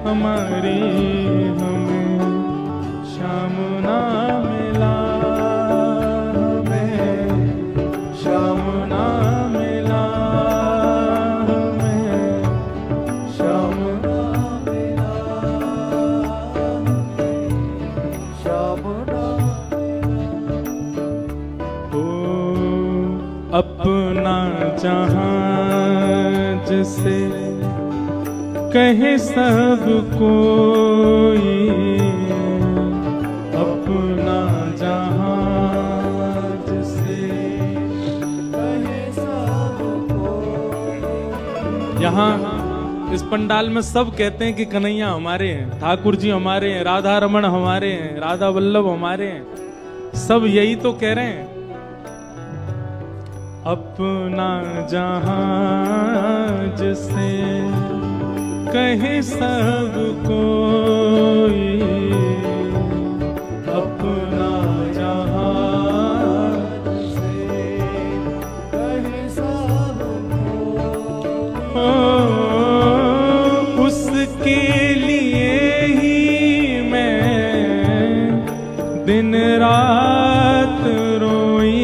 हमारी, हमें श्याम ना मिला, हमें श्याम ना मिला, हमें श्याम ना मिला, श्याम ना ओ अपना जहां जिसे कहे सब कोई, अपना जहां जिसे कहे सबको। यहाँ इस पंडाल में सब कहते हैं कि कन्हैया हमारे हैं, ठाकुर जी हमारे हैं, राधा रमण हमारे हैं, राधा वल्लभ हमारे हैं, सब यही तो कह रहे हैं। अपना जहां जिसे कहे सब कोई, अपना जहां से कहे सबको। ओ उसके लिए ही मैं दिन रात रोई,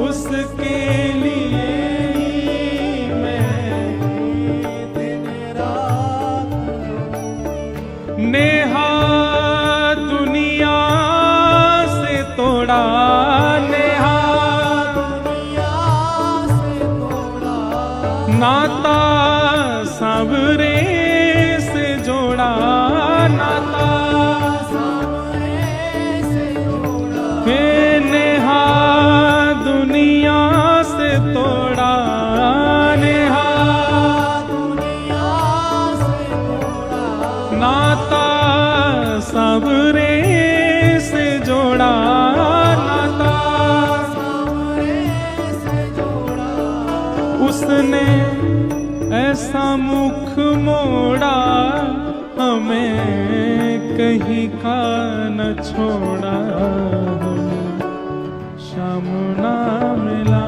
उसके लिए ही मैं दिन रात नेहा दुनिया से तोड़ा, नेहा दुनिया से तोड़ा, नाता सावरे से जोड़ा, नाता सामने से जोड़ा, हे नेहा दुनिया से तोड़ा, नेहा दुनिया से तोड़ा, नाता सावरे से जोड़ा, नाता सामने से जोड़ा, उसने ऐसा मुख मोड़ा, हमें कहीं का न छोड़ा। श्याम ना मिला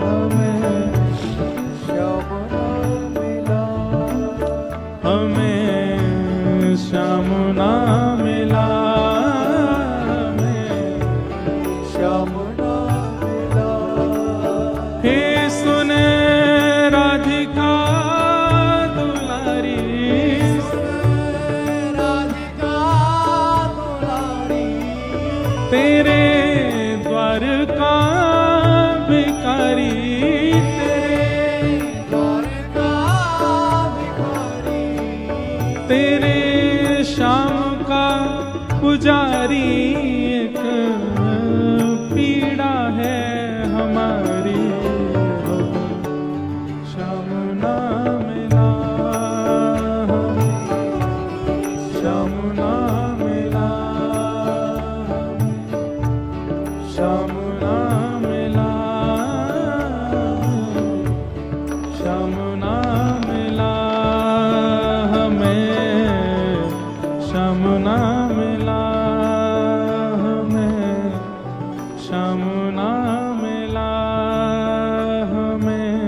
हमें, श्याम ना मिला, हमें श्याम ना मिला, हमें श्याम ना मिला। हे सुने राधिका दुलारी, राधिका दुलारी, तेरे द्वार का भिखारी, तेरे द्वार का भिखारी, तेरे श्याम का पुजारी। एक पीड़ा है हमारी, श्याम ना मिला, श्याम ना मिला, श्याम ना मिला, श्याम ना मिला हमें, श्याम ना मिला हमें, श्याम ना मिला हमें,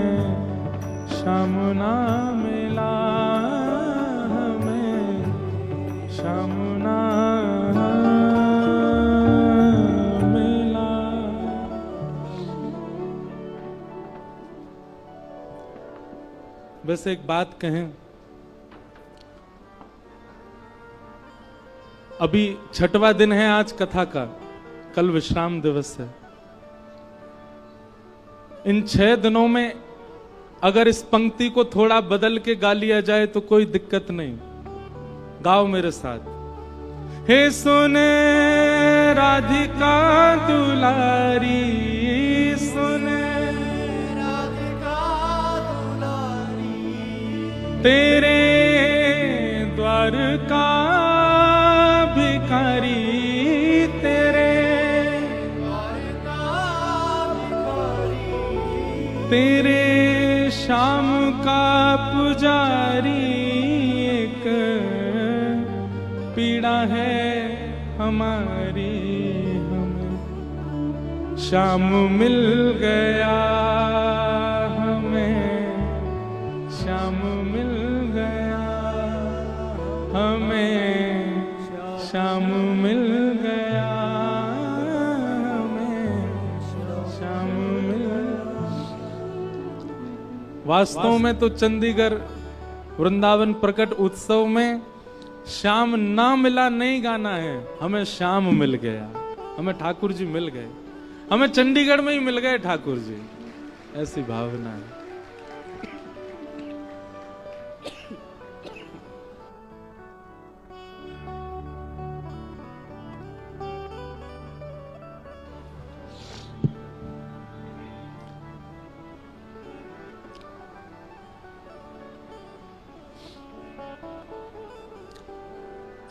श्याम ना मिला हमें, श्याम ना मिला। बस एक बात कहें, अभी 6वां दिन है आज कथा का, कल विश्राम दिवस है। इन 6 दिनों में अगर इस पंक्ति को थोड़ा बदल के गा लिया जाए तो कोई दिक्कत नहीं। गाओ मेरे साथ। हे सुने राधिका दुलारी, सुने राधिका दुलारी, तेरे द्वार का भिखारी, तेरे द्वार का भिखारी, तेरे श्याम का पुजारी। एक पीड़ा है हमारी, हमें श्याम मिल गया, हमें श्याम मिल गया, हमें श्याम मिल गया, हमें श्याम मिल गया। वास्तव में तो चंडीगढ़ वृंदावन प्रकट उत्सव में श्याम ना मिला नहीं गाना है, हमें श्याम मिल गया, हमें ठाकुर जी मिल गए, हमें चंडीगढ़ में ही मिल गए ठाकुर जी, ऐसी भावना है।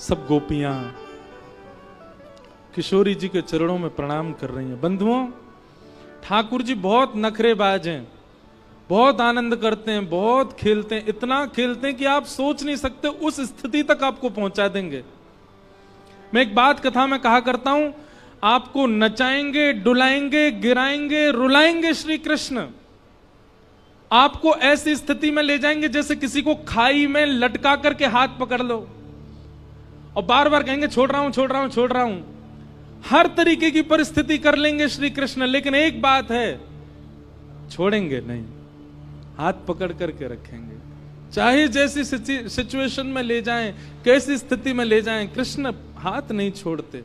सब गोपियां किशोरी जी के चरणों में प्रणाम कर रही हैं। बंधुओं, ठाकुर जी बहुत नखरेबाज हैं, बहुत आनंद करते हैं, बहुत खेलते हैं, इतना खेलते हैं कि आप सोच नहीं सकते, उस स्थिति तक आपको पहुंचा देंगे। मैं एक बात कथा में कहा करता हूं, आपको नचाएंगे, डुलाएंगे, गिराएंगे, रुलाएंगे श्री कृष्ण। आपको ऐसी स्थिति में ले जाएंगे जैसे किसी को खाई में लटका करके हाथ पकड़ लो और बार बार कहेंगे छोड़ रहा हूं, छोड़ रहा हूं, छोड़ रहा हूं। हर तरीके की परिस्थिति कर लेंगे श्री कृष्ण, लेकिन एक बात है, छोड़ेंगे नहीं, हाथ पकड़ करके रखेंगे। चाहे जैसी सिचुएशन में ले जाएं, कैसी स्थिति में ले जाएं, कृष्ण हाथ नहीं छोड़ते।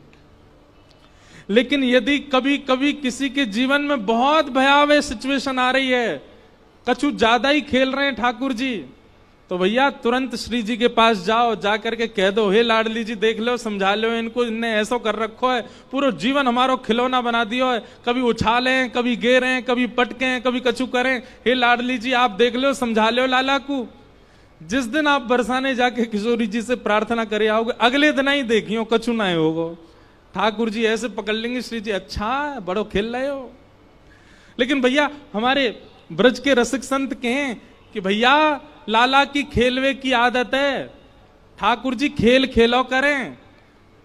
लेकिन यदि कभी कभी किसी के जीवन में बहुत भयावह सिचुएशन आ रही है, कछु ज्यादा ही खेल रहे हैं ठाकुर जी, तो भैया तुरंत श्री जी के पास जाओ, जा करके कह दो, हे लाडली जी देख लो, समझा लो इनको, इनने ऐसा कर रखो है, पूरा जीवन हमारो खिलौना बना दियो है, कभी उछालें, कभी गिरें, कभी पटकें, कभी कछु करें। हे लाडली जी आप देख लो, समझा लो लाला को। जिस दिन आप बरसाने जाके किशोरी जी से प्रार्थना करे आओगे, अगले दिन ही देखियो कछु ना होगो, ठाकुर जी ऐसे पकड़ लेंगे, श्री जी अच्छा बड़ो खेल रहे हो। लेकिन भैया हमारे ब्रज के रसिक संत कहें कि भैया लाला की खेलवे की आदत है, ठाकुर जी खेल खेलो करें।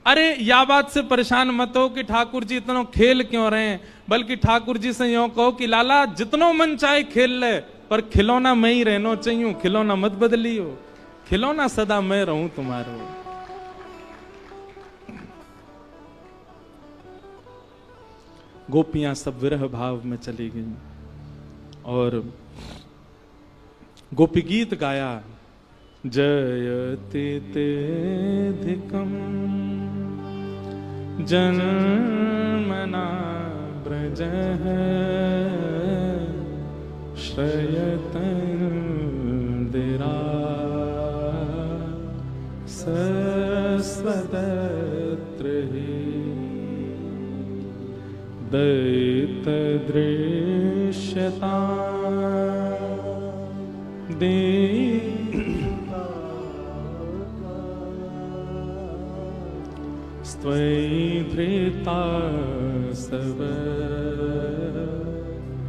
अरे या बात से परेशान मत हो कि ठाकुर जी इतना खेल क्यों रहे हैं, बल्कि ठाकुर जी से यूं कहो कि लाला जितनो मन चाहे खेल ले, पर खिलौना मैं ही रहना चाहिए, खिलौना मत बदलियो, खिलौना सदा मैं रहूं तुम्हारो। गोपियां सब विरह भाव में चली गई और गोपी गीत गाया, जयति तेधिकम जन्मना ब्रजः श्रयतन्दिरा सस्वदत्र हि दैतदृश्यता दे त्वयि धृता सव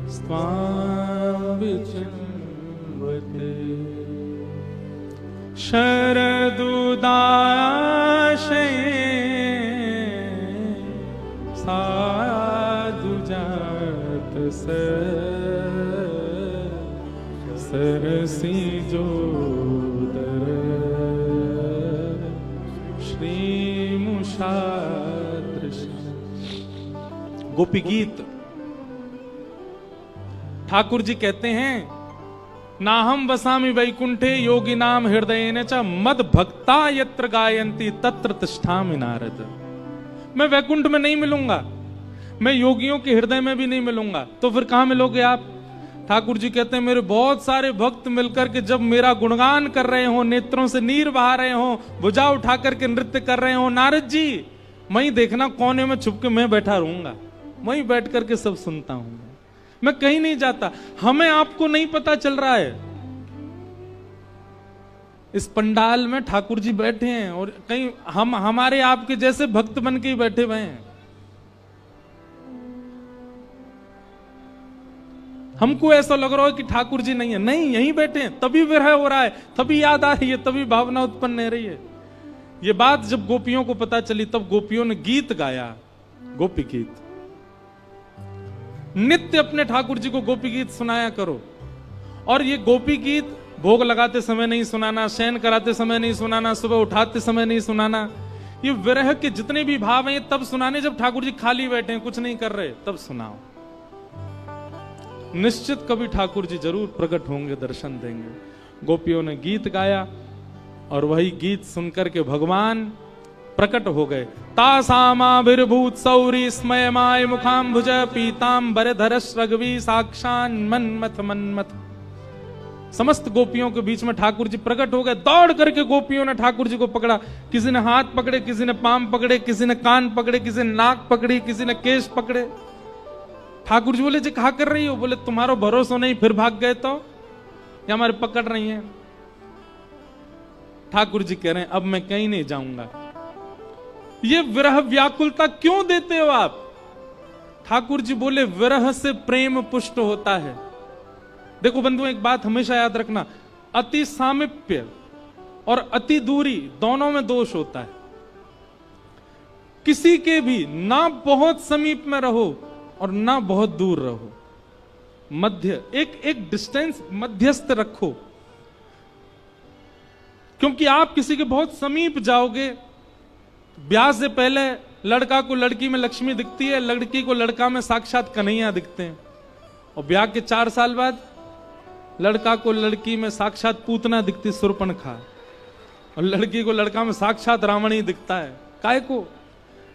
स्वां विचिन्वते शरदुदाशये साधु जात सरसी जोदर गोपी गीत। ठाकुर जी कहते हैं, नाहम वसामि वैकुंठे योगी नाम हृदयेन च मद भक्ता यत्र गायन्ति तत्र तिष्ठामि नारद। मैं वैकुंठ में नहीं मिलूंगा, मैं योगियों के हृदय में भी नहीं मिलूंगा, तो फिर कहां मिलोगे आप? ठाकुर जी कहते हैं, मेरे बहुत सारे भक्त मिलकर के जब मेरा गुणगान कर रहे हो, नेत्रों से नीर बहा रहे हो, भुजा उठा करके नृत्य कर रहे हो, नारद जी वहीं देखना कोने में छुप के मैं बैठा रहूंगा, वहीं बैठ करके सब सुनता हूं, मैं कहीं नहीं जाता। हमें आपको नहीं पता चल रहा है, इस पंडाल में ठाकुर जी बैठे हैं और कहीं हम हमारे आपके जैसे भक्त बन के ही बैठे हुए हैं। हमको ऐसा लग रहा है कि ठाकुर जी नहीं है, नहीं, यहीं बैठे हैं, तभी विरह हो रहा है, तभी याद आ रही है, तभी भावना उत्पन्न हो रही है। ये बात जब गोपियों को पता चली तब गोपियों ने गीत गाया, गोपी गीत। नित्य अपने ठाकुर जी को गोपी गीत सुनाया करो। और ये गोपी गीत भोग लगाते समय नहीं सुनाना, शयन कराते समय नहीं सुनाना, सुबह उठाते समय नहीं सुनाना। ये विरह के जितने भी भाव हैं तब सुनाने जब ठाकुर जी खाली बैठे हैं, कुछ नहीं कर रहे, तब सुनाओ। निश्चित कभी ठाकुर जी जरूर प्रकट होंगे, दर्शन देंगे। गोपियों ने गीत गाया और वही गीत सुनकर के भगवान प्रकट हो गए। तासामाभिर्भूत सौरी स्मयमाय मुखाम्भुज पीताम्बरधरस रघवी साक्षान मन्मथ मन्मथ। समस्त गोपियों के बीच में ठाकुर जी प्रकट हो गए। दौड़ करके गोपियों ने ठाकुर जी को पकड़ा, किसी ने हाथ पकड़े, किसी ने पांव पकड़े, किसी ने कान पकड़े, किसी ने नाक पकड़ी, किसी ने केश पकड़े। ठाकुर जी बोले, जी कहा कर रही हो? बोले, तुम्हारो भरोसा नहीं, फिर भाग गए तो या हमारे पकड़ रही हैं। ठाकुर जी कह रहे हैं, अब मैं कहीं नहीं जाऊंगा। ये विरह व्याकुलता क्यों देते हो आप? ठाकुर जी बोले, विरह से प्रेम पुष्ट होता है। देखो बंधुओं, एक बात हमेशा याद रखना, अति सामीप्य और अति दूरी दोनों में दोष होता है। किसी के भी ना बहुत समीप में रहो और ना बहुत दूर रहो, मध्य एक डिस्टेंस मध्यस्थ रखो। क्योंकि आप किसी के बहुत समीप जाओगे, ब्याह से पहले लड़का को लड़की में लक्ष्मी दिखती है, लड़की को लड़का में साक्षात कन्हैया दिखते हैं, और ब्याह के 4 साल बाद लड़का को लड़की में साक्षात पूतना दिखती, सुर्पणखा, और लड़की को लड़का में साक्षात रावण ही दिखता है। काहे को?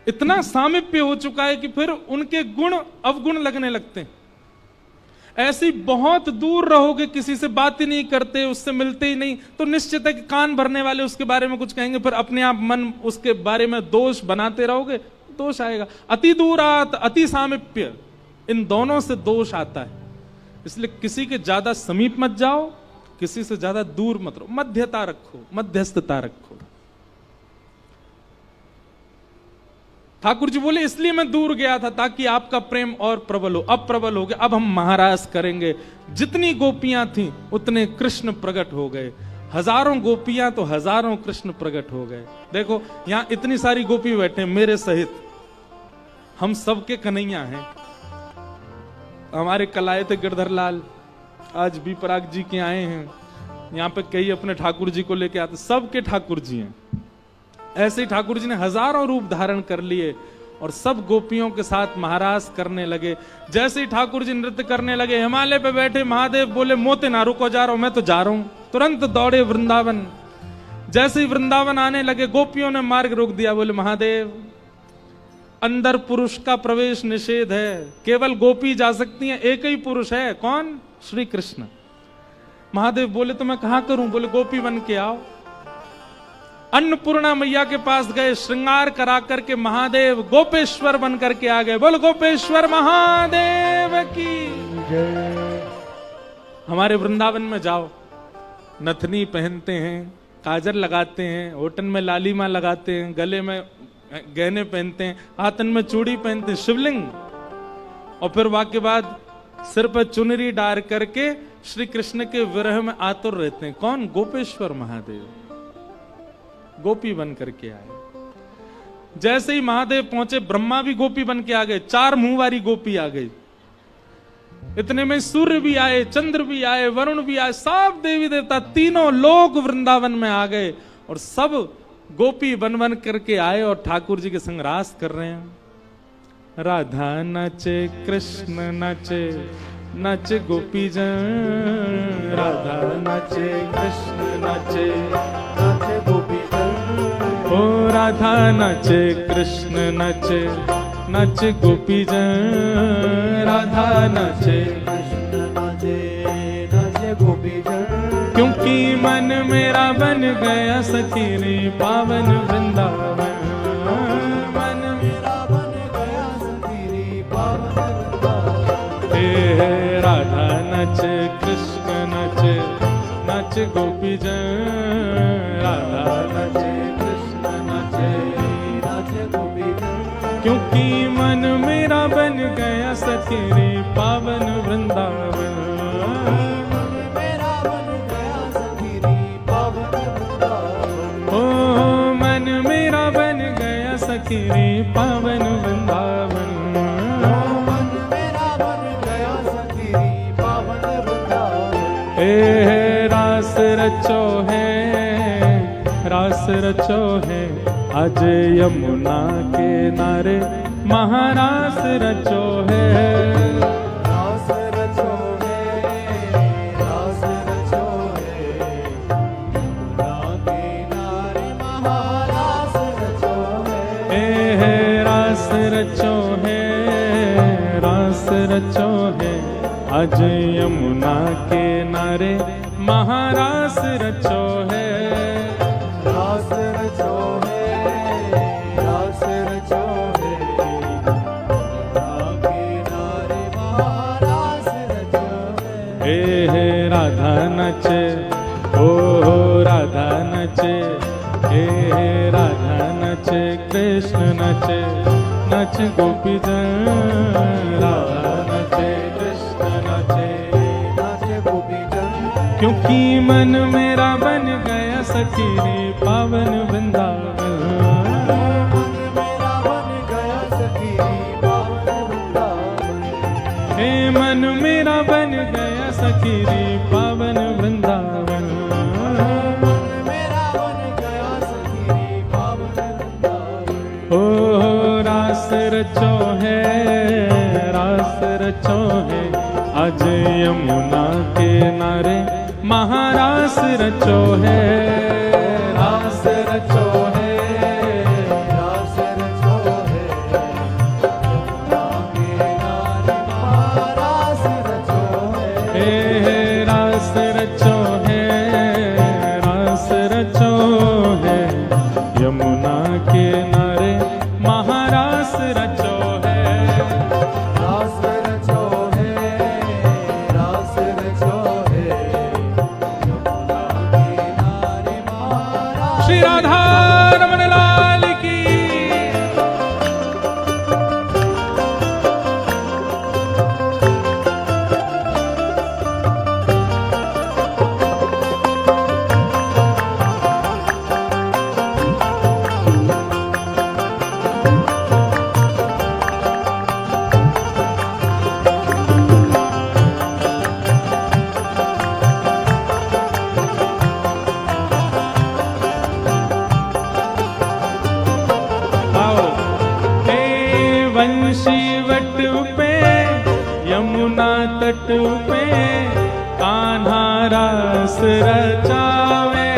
इतना सामीप्य हो चुका है कि फिर उनके गुण अवगुण लगने लगते हैं। ऐसी बहुत दूर रहोगे, किसी से बात ही नहीं करते, उससे मिलते ही नहीं, तो निश्चित है कि कान भरने वाले उसके बारे में कुछ कहेंगे, फिर अपने आप मन उसके बारे में दोष बनाते रहोगे, दोष आएगा। अति दूरात अति सामीप्य, इन दोनों से दोष आता है। इसलिए किसी के ज्यादा समीप मत जाओ, किसी से ज्यादा दूर मत रहो, मध्यता रखो, मध्यस्थता रखो। ठाकुर जी बोले इसलिए मैं दूर गया था ताकि आपका प्रेम और प्रबल हो। अब प्रबल हो गया, अब हम महारास करेंगे। जितनी गोपियां थीं उतने कृष्ण प्रकट हो गए। हजारों गोपियां तो हजारों कृष्ण प्रकट हो गए। देखो यहां इतनी सारी गोपी बैठे मेरे सहित, हम सबके कन्हैया हैं। हमारे कल आए थे गिरधर लाल, आज भी पराग जी के आए हैं। यहाँ पे कई अपने ठाकुर जी को लेके आते, सबके ठाकुर जी हैं। ऐसे ही ठाकुर जी ने हजारों रूप धारण कर लिए और सब गोपियों के साथ महारास करने लगे। जैसे ही ठाकुर जी नृत्य करने लगे, हिमालय पे बैठे महादेव बोले मोते ना रुको, जा रहा हूं, मैं तो जा रहा हूं। तुरंत दौड़े वृंदावन। जैसे ही वृंदावन आने लगे, गोपियों ने मार्ग रोक दिया, बोले महादेव अंदर पुरुष का प्रवेश निषेध है, केवल गोपी जा सकती है, एक ही पुरुष है, कौन? श्री कृष्ण। महादेव बोले तो मैं कहां करूं? बोले गोपी बन के आओ। अन्नपूर्णा मैया के पास गए, श्रृंगार करा करके महादेव गोपेश्वर बन करके आ गए। बोलो गोपेश्वर महादेव की जय। हमारे वृंदावन में जाओ, नथनी पहनते हैं, काजल लगाते हैं, होठन में लालीमा लगाते हैं, गले में गहने पहनते हैं, हाथन में चूड़ी पहनते हैं, शिवलिंग, और फिर वाके बाद सिर पर चुनरी डाल करके श्री कृष्ण के विरह में आतुर रहते हैं। कौन? गोपेश्वर महादेव गोपी बन करके आए। जैसे ही महादेव पहुंचे, ब्रह्मा भी गोपी बन के आ गए, 4 मुंह वाली गोपी आ गई। इतने में सूर्य भी आए, चंद्र भी आए, वरुण भी आए, सब देवी देवता, तीनों लोग वृंदावन में आ गए और सब गोपी बन बन करके आए और ठाकुर जी के संग रास कर रहे हैं। राधा नाचे, कृष्ण नाचे, नाचे गोपी जन। राधा नाचे, कृष्ण नाचे, नाचे गोपी जन। ओ राधा नाचे, कृष्ण नाचे, नाचे गोपी जन। राधा नाचे, कृष्ण नाचे, नाचे गोपी जन। क्योंकि मन मेरा बन गया सखी रे पावन वृंदावन। मन मेरा बन गया सखी पावन वृंदावन। हे राधा नाचे, कृष्ण नाचे, नाचे गोपी जन। राधा नाचे, कृष्ण नाचे, नाचे गोपी जन। क्योंकि मन मेरा बन गया सखी रे पावन वृंदावन। मेरा बन गया सखी पावन वृंदावन। ओ मन मेरा बन गया सखी रे पावन वृंदावन। मन मेरा बन गया सखी पावन वृंदावन। हे रास रचो है, रास रचो है, आज यमुना के नारे महारास रचो है। रास रचो है, रास रचो है, यमुना किनारे महारास रचो है। हे रास रचो है, रास रचो है, आज यमुना के नारे महारास रचो है। रास रचो है, रास रचो है, यमुना किनारे महारास रचो है। हे राधा नचे, ओ राधा नचे, हे राधा नचे, कृष्ण नचे, नच गोपी जन। राधा नचे, कृष्ण नचे, नाचे गोपी जन। क्योंकि मन मेरा बन गया सखी रे पावन वृंदावन। मन मेरा बन गया सखी पावन वृंदावन। हे मन मेरा बन गया सखी रे पावन वृंदावन। मन मेरा बन गया सखी पावन वृंदावन। ओ रास रचो है, रास रचो है, आज यमुना के नारे महारास रचो है। रास रचो है, रास रचो है, यमुना किनारे महारास रचो है। हे रास रचो है, रास रचो है, यमुना के नारे महारास रचो है। रास रचो है, रास रचो है, यमुना किनारे महारास। श्री राधा रमन लाल की। तट पे कान्हा रास रचावे।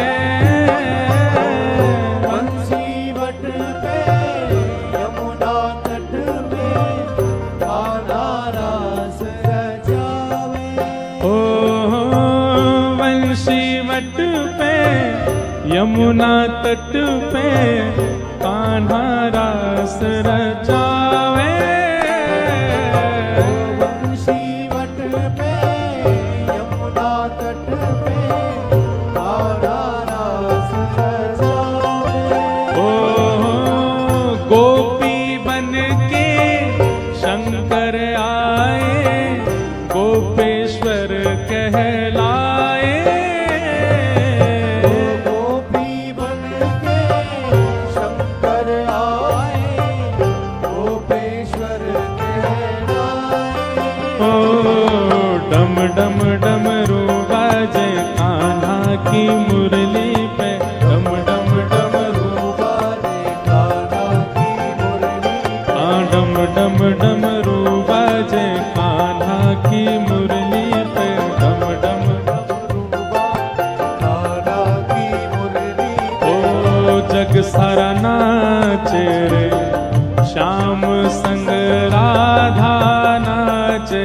बंसी वट पे यमुना तट पे कान्हा रास रचावे। ओ वंशी वट पे यमुना तट पे कान्हा रास रचावे। बंसी वट पे यमुना तट पे कान्हा रास रचावे। ओ गोपी बन के शंकर आए गोपेश्वर कहलाए। गोपी बन के शंकर आए गोपेश्वर कहलाए। ओ डम डम डमरू बाजे कान्हा की मुरली पे। डम डम डमरू बाजे कान्हा की मुरली। डम डम डमरू बाजे कान्हा की मुरली पे। डम डम कान्हा की मुरली। ओ जग सारा नाचे रे श्याम संग राधा नाचे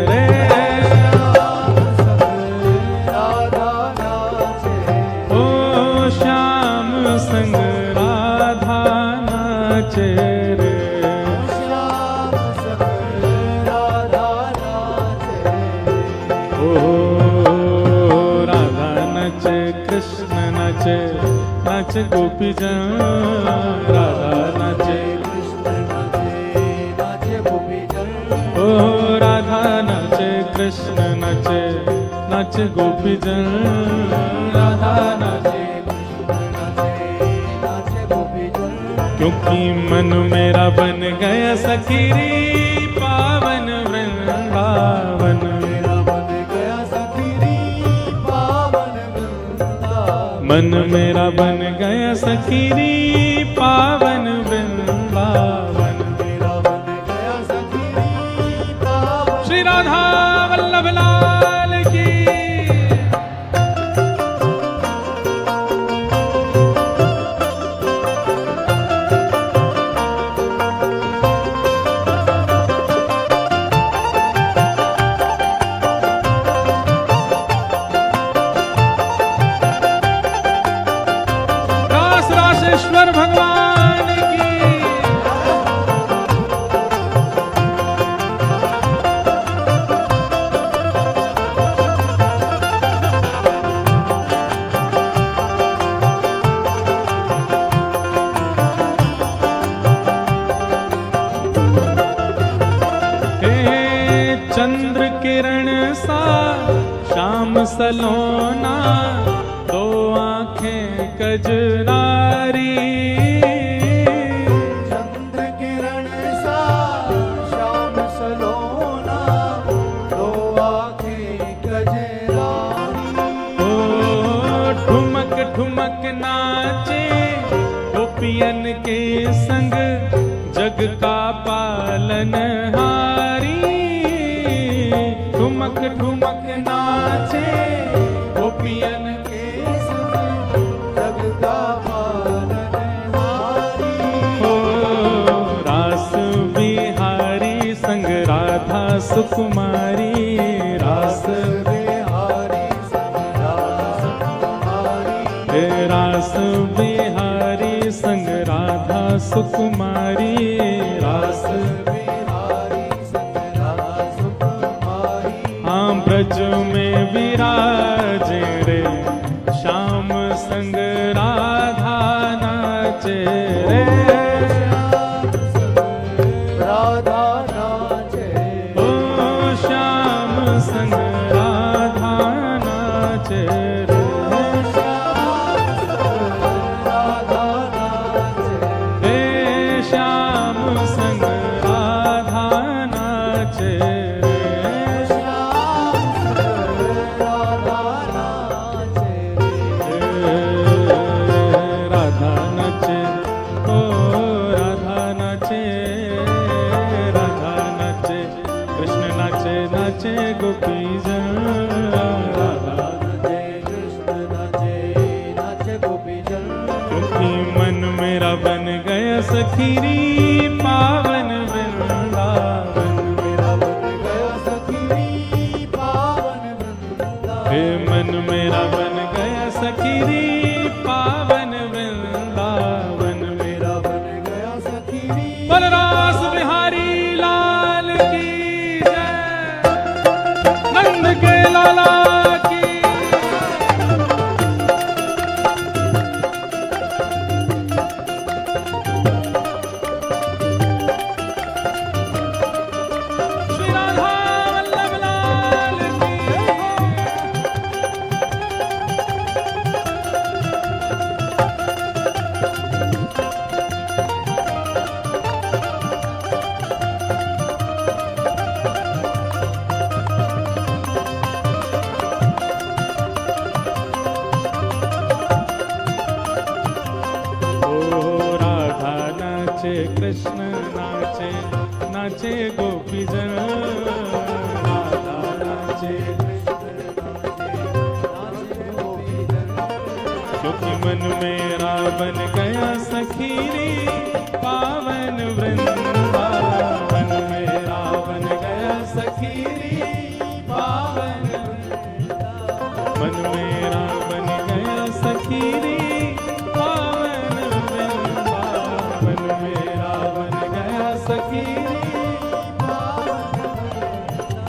रे। राधा नाचे। ओ श्याम संग राधा नाचे रे। श्याम संग राधा नाचे। ओ राधा नाचे कृष्ण नाचे नाचे गोपी जन। राधा नाचे कृष्ण नाचे नाचे गोपी जन। ओ राधा नाचे कृष्ण नाचे नाचे गोपी जन। राधा नाचे नाचे गोपी जन। क्योंकि मन मेरा बन गया सखीरी पावन वृंदावन। मेरा बन गया सखीरी पावन वृंदावन। मन मेरा बन गया सखीरी पावन वृंदावन। मेरा बन गया सखीरी पावन। श्री राधा वल्लभ लाल की। रास रासेश्वर भगवान की। हे चंद्र किरण सा श्याम सलोना दो आंखें कजरारी। चंद्र किरण सा श्याम सलोना दो आंखें कजरारी। ओ ठुमक ठुमक नाचे गोपियन के संग जग का पालनहारी। ठुमक ठुमक नाचे गोपियन के संग जग का पालनहारी। ओ रास बिहारी संग राधा सुकुमारी। रास बिहारी संग राधा सुकुमारी। हे रास बिहारी संग राधा सुकुमारी। रास बिहारी संग राधा सुकुमारी। हाँ ब्रज में विराजे रे श्याम संग राधा नाचे रे। राधा नाचे। ओ श्याम संग राधा नाचे रे। राधा नाचे। हे श्याम संग राधा नाचे रे। राधा नाचे। राधा नाचे ओ राधा नाचे। राधा नाचे कृष्ण नाचे नाचे गोपी सखीरी पावन वृंदावन, मेरा बन गया सखीरी पावन वृंदावन, हे मन मेरा बन गया सखीरी पावन वृंदावन, मेरा बन गया सखीरी बलरास बिहारी लाल की जय, नंद के लाला की। श्री राधा वल्लभ लाल की। ओ राधा नाचे कृष्ण नाचे, नाचे गोपी जन, राधा नाचे क्योंकि मन मेरा बन गया सखीरी पावन वृंदावन, मेरा बन गया सखीरी पावन वृंदावन, मन मेरा बन गया सखीरी पावन वृंदावन, मेरा बन गया सखीरी पावन,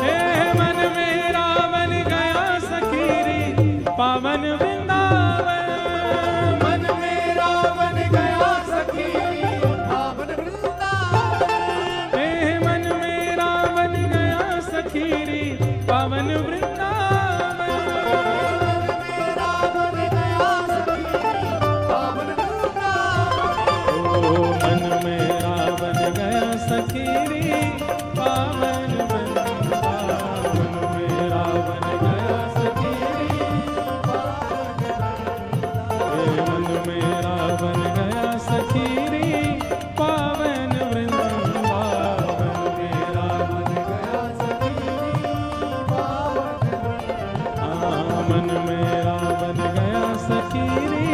हे मन मेरा बन गया सखीरी पावन वृंदावन, मन मेरा बन गया सखीरी पावन वृंदावन, हे मन मेरा बन गया सखीरी पावन वृंदावन, मेरा बन गया सखीरी पावन वृंदावन, ओ मन मेरा बन गया सखीरी पावन वृंदावन, मेरा बन गया सखीरी हे मन मेरा बन गया सखीरी पावन वृंदावन, मेरा बन गया मन मेरा बन गया सखीरी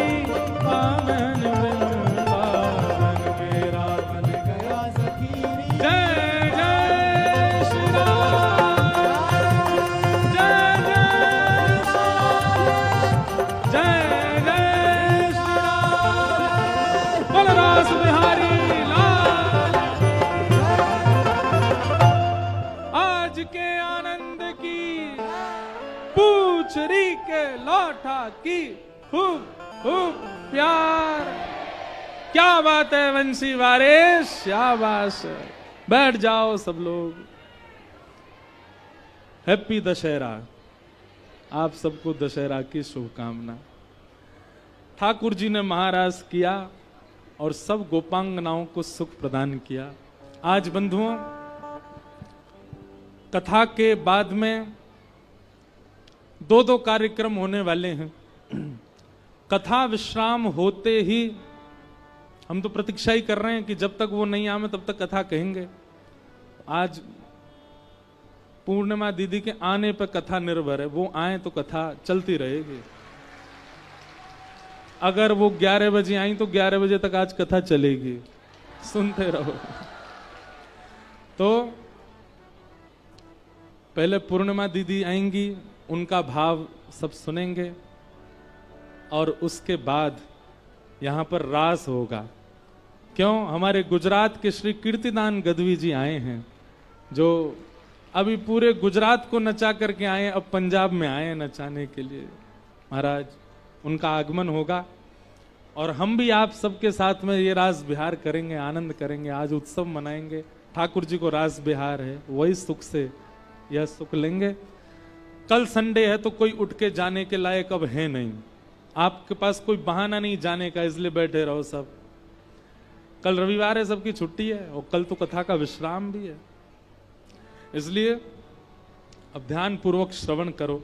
पावन वृंदावन, मेरा बन गया सखीरी जय जय श्री राम, जय जय जय जय श्री राम, बलरास बिहारी लाल। आज के आनंद की पूछरी के लौटा की खूब खूब प्यार। क्या बात है वंशी वारिस, शाबाश। बैठ जाओ सब लोग। हैप्पी दशहरा, आप सबको दशहरा की शुभकामना। ठाकुर जी ने महाराज किया और सब गोपांगनाओं को सुख प्रदान किया। आज बंधुओं, कथा के बाद में दो कार्यक्रम होने वाले हैं। कथा विश्राम होते ही हम तो प्रतीक्षा ही कर रहे हैं कि जब तक वो नहीं आवे तब तक कथा कहेंगे। आज पूर्णिमा दीदी के आने पर कथा निर्भर है, वो आए तो कथा चलती रहेगी। अगर वो 11 बजे आई तो 11 बजे तक आज कथा चलेगी, सुनते रहो। तो पहले पूर्णिमा दीदी आएंगी, उनका भाव सब सुनेंगे और उसके बाद यहां पर रास होगा। क्यों? हमारे गुजरात के श्री कीर्तिदान गदवी जी आए हैं, जो अभी पूरे गुजरात को नचा करके आए, अब पंजाब में आए नचाने के लिए। महाराज, उनका आगमन होगा और हम भी आप सबके साथ में ये रास बिहार करेंगे, आनंद करेंगे। आज उत्सव मनाएंगे। ठाकुर जी को रास बिहार है, वही सुख से यह सुख लेंगे। कल संडे है तो कोई उठ के जाने के लायक अब है नहीं, आपके पास कोई बहाना नहीं जाने का, इसलिए बैठे रहो सब। कल रविवार है, सबकी छुट्टी है और कल तो कथा का विश्राम भी है, इसलिए अब ध्यान पूर्वक श्रवण करो।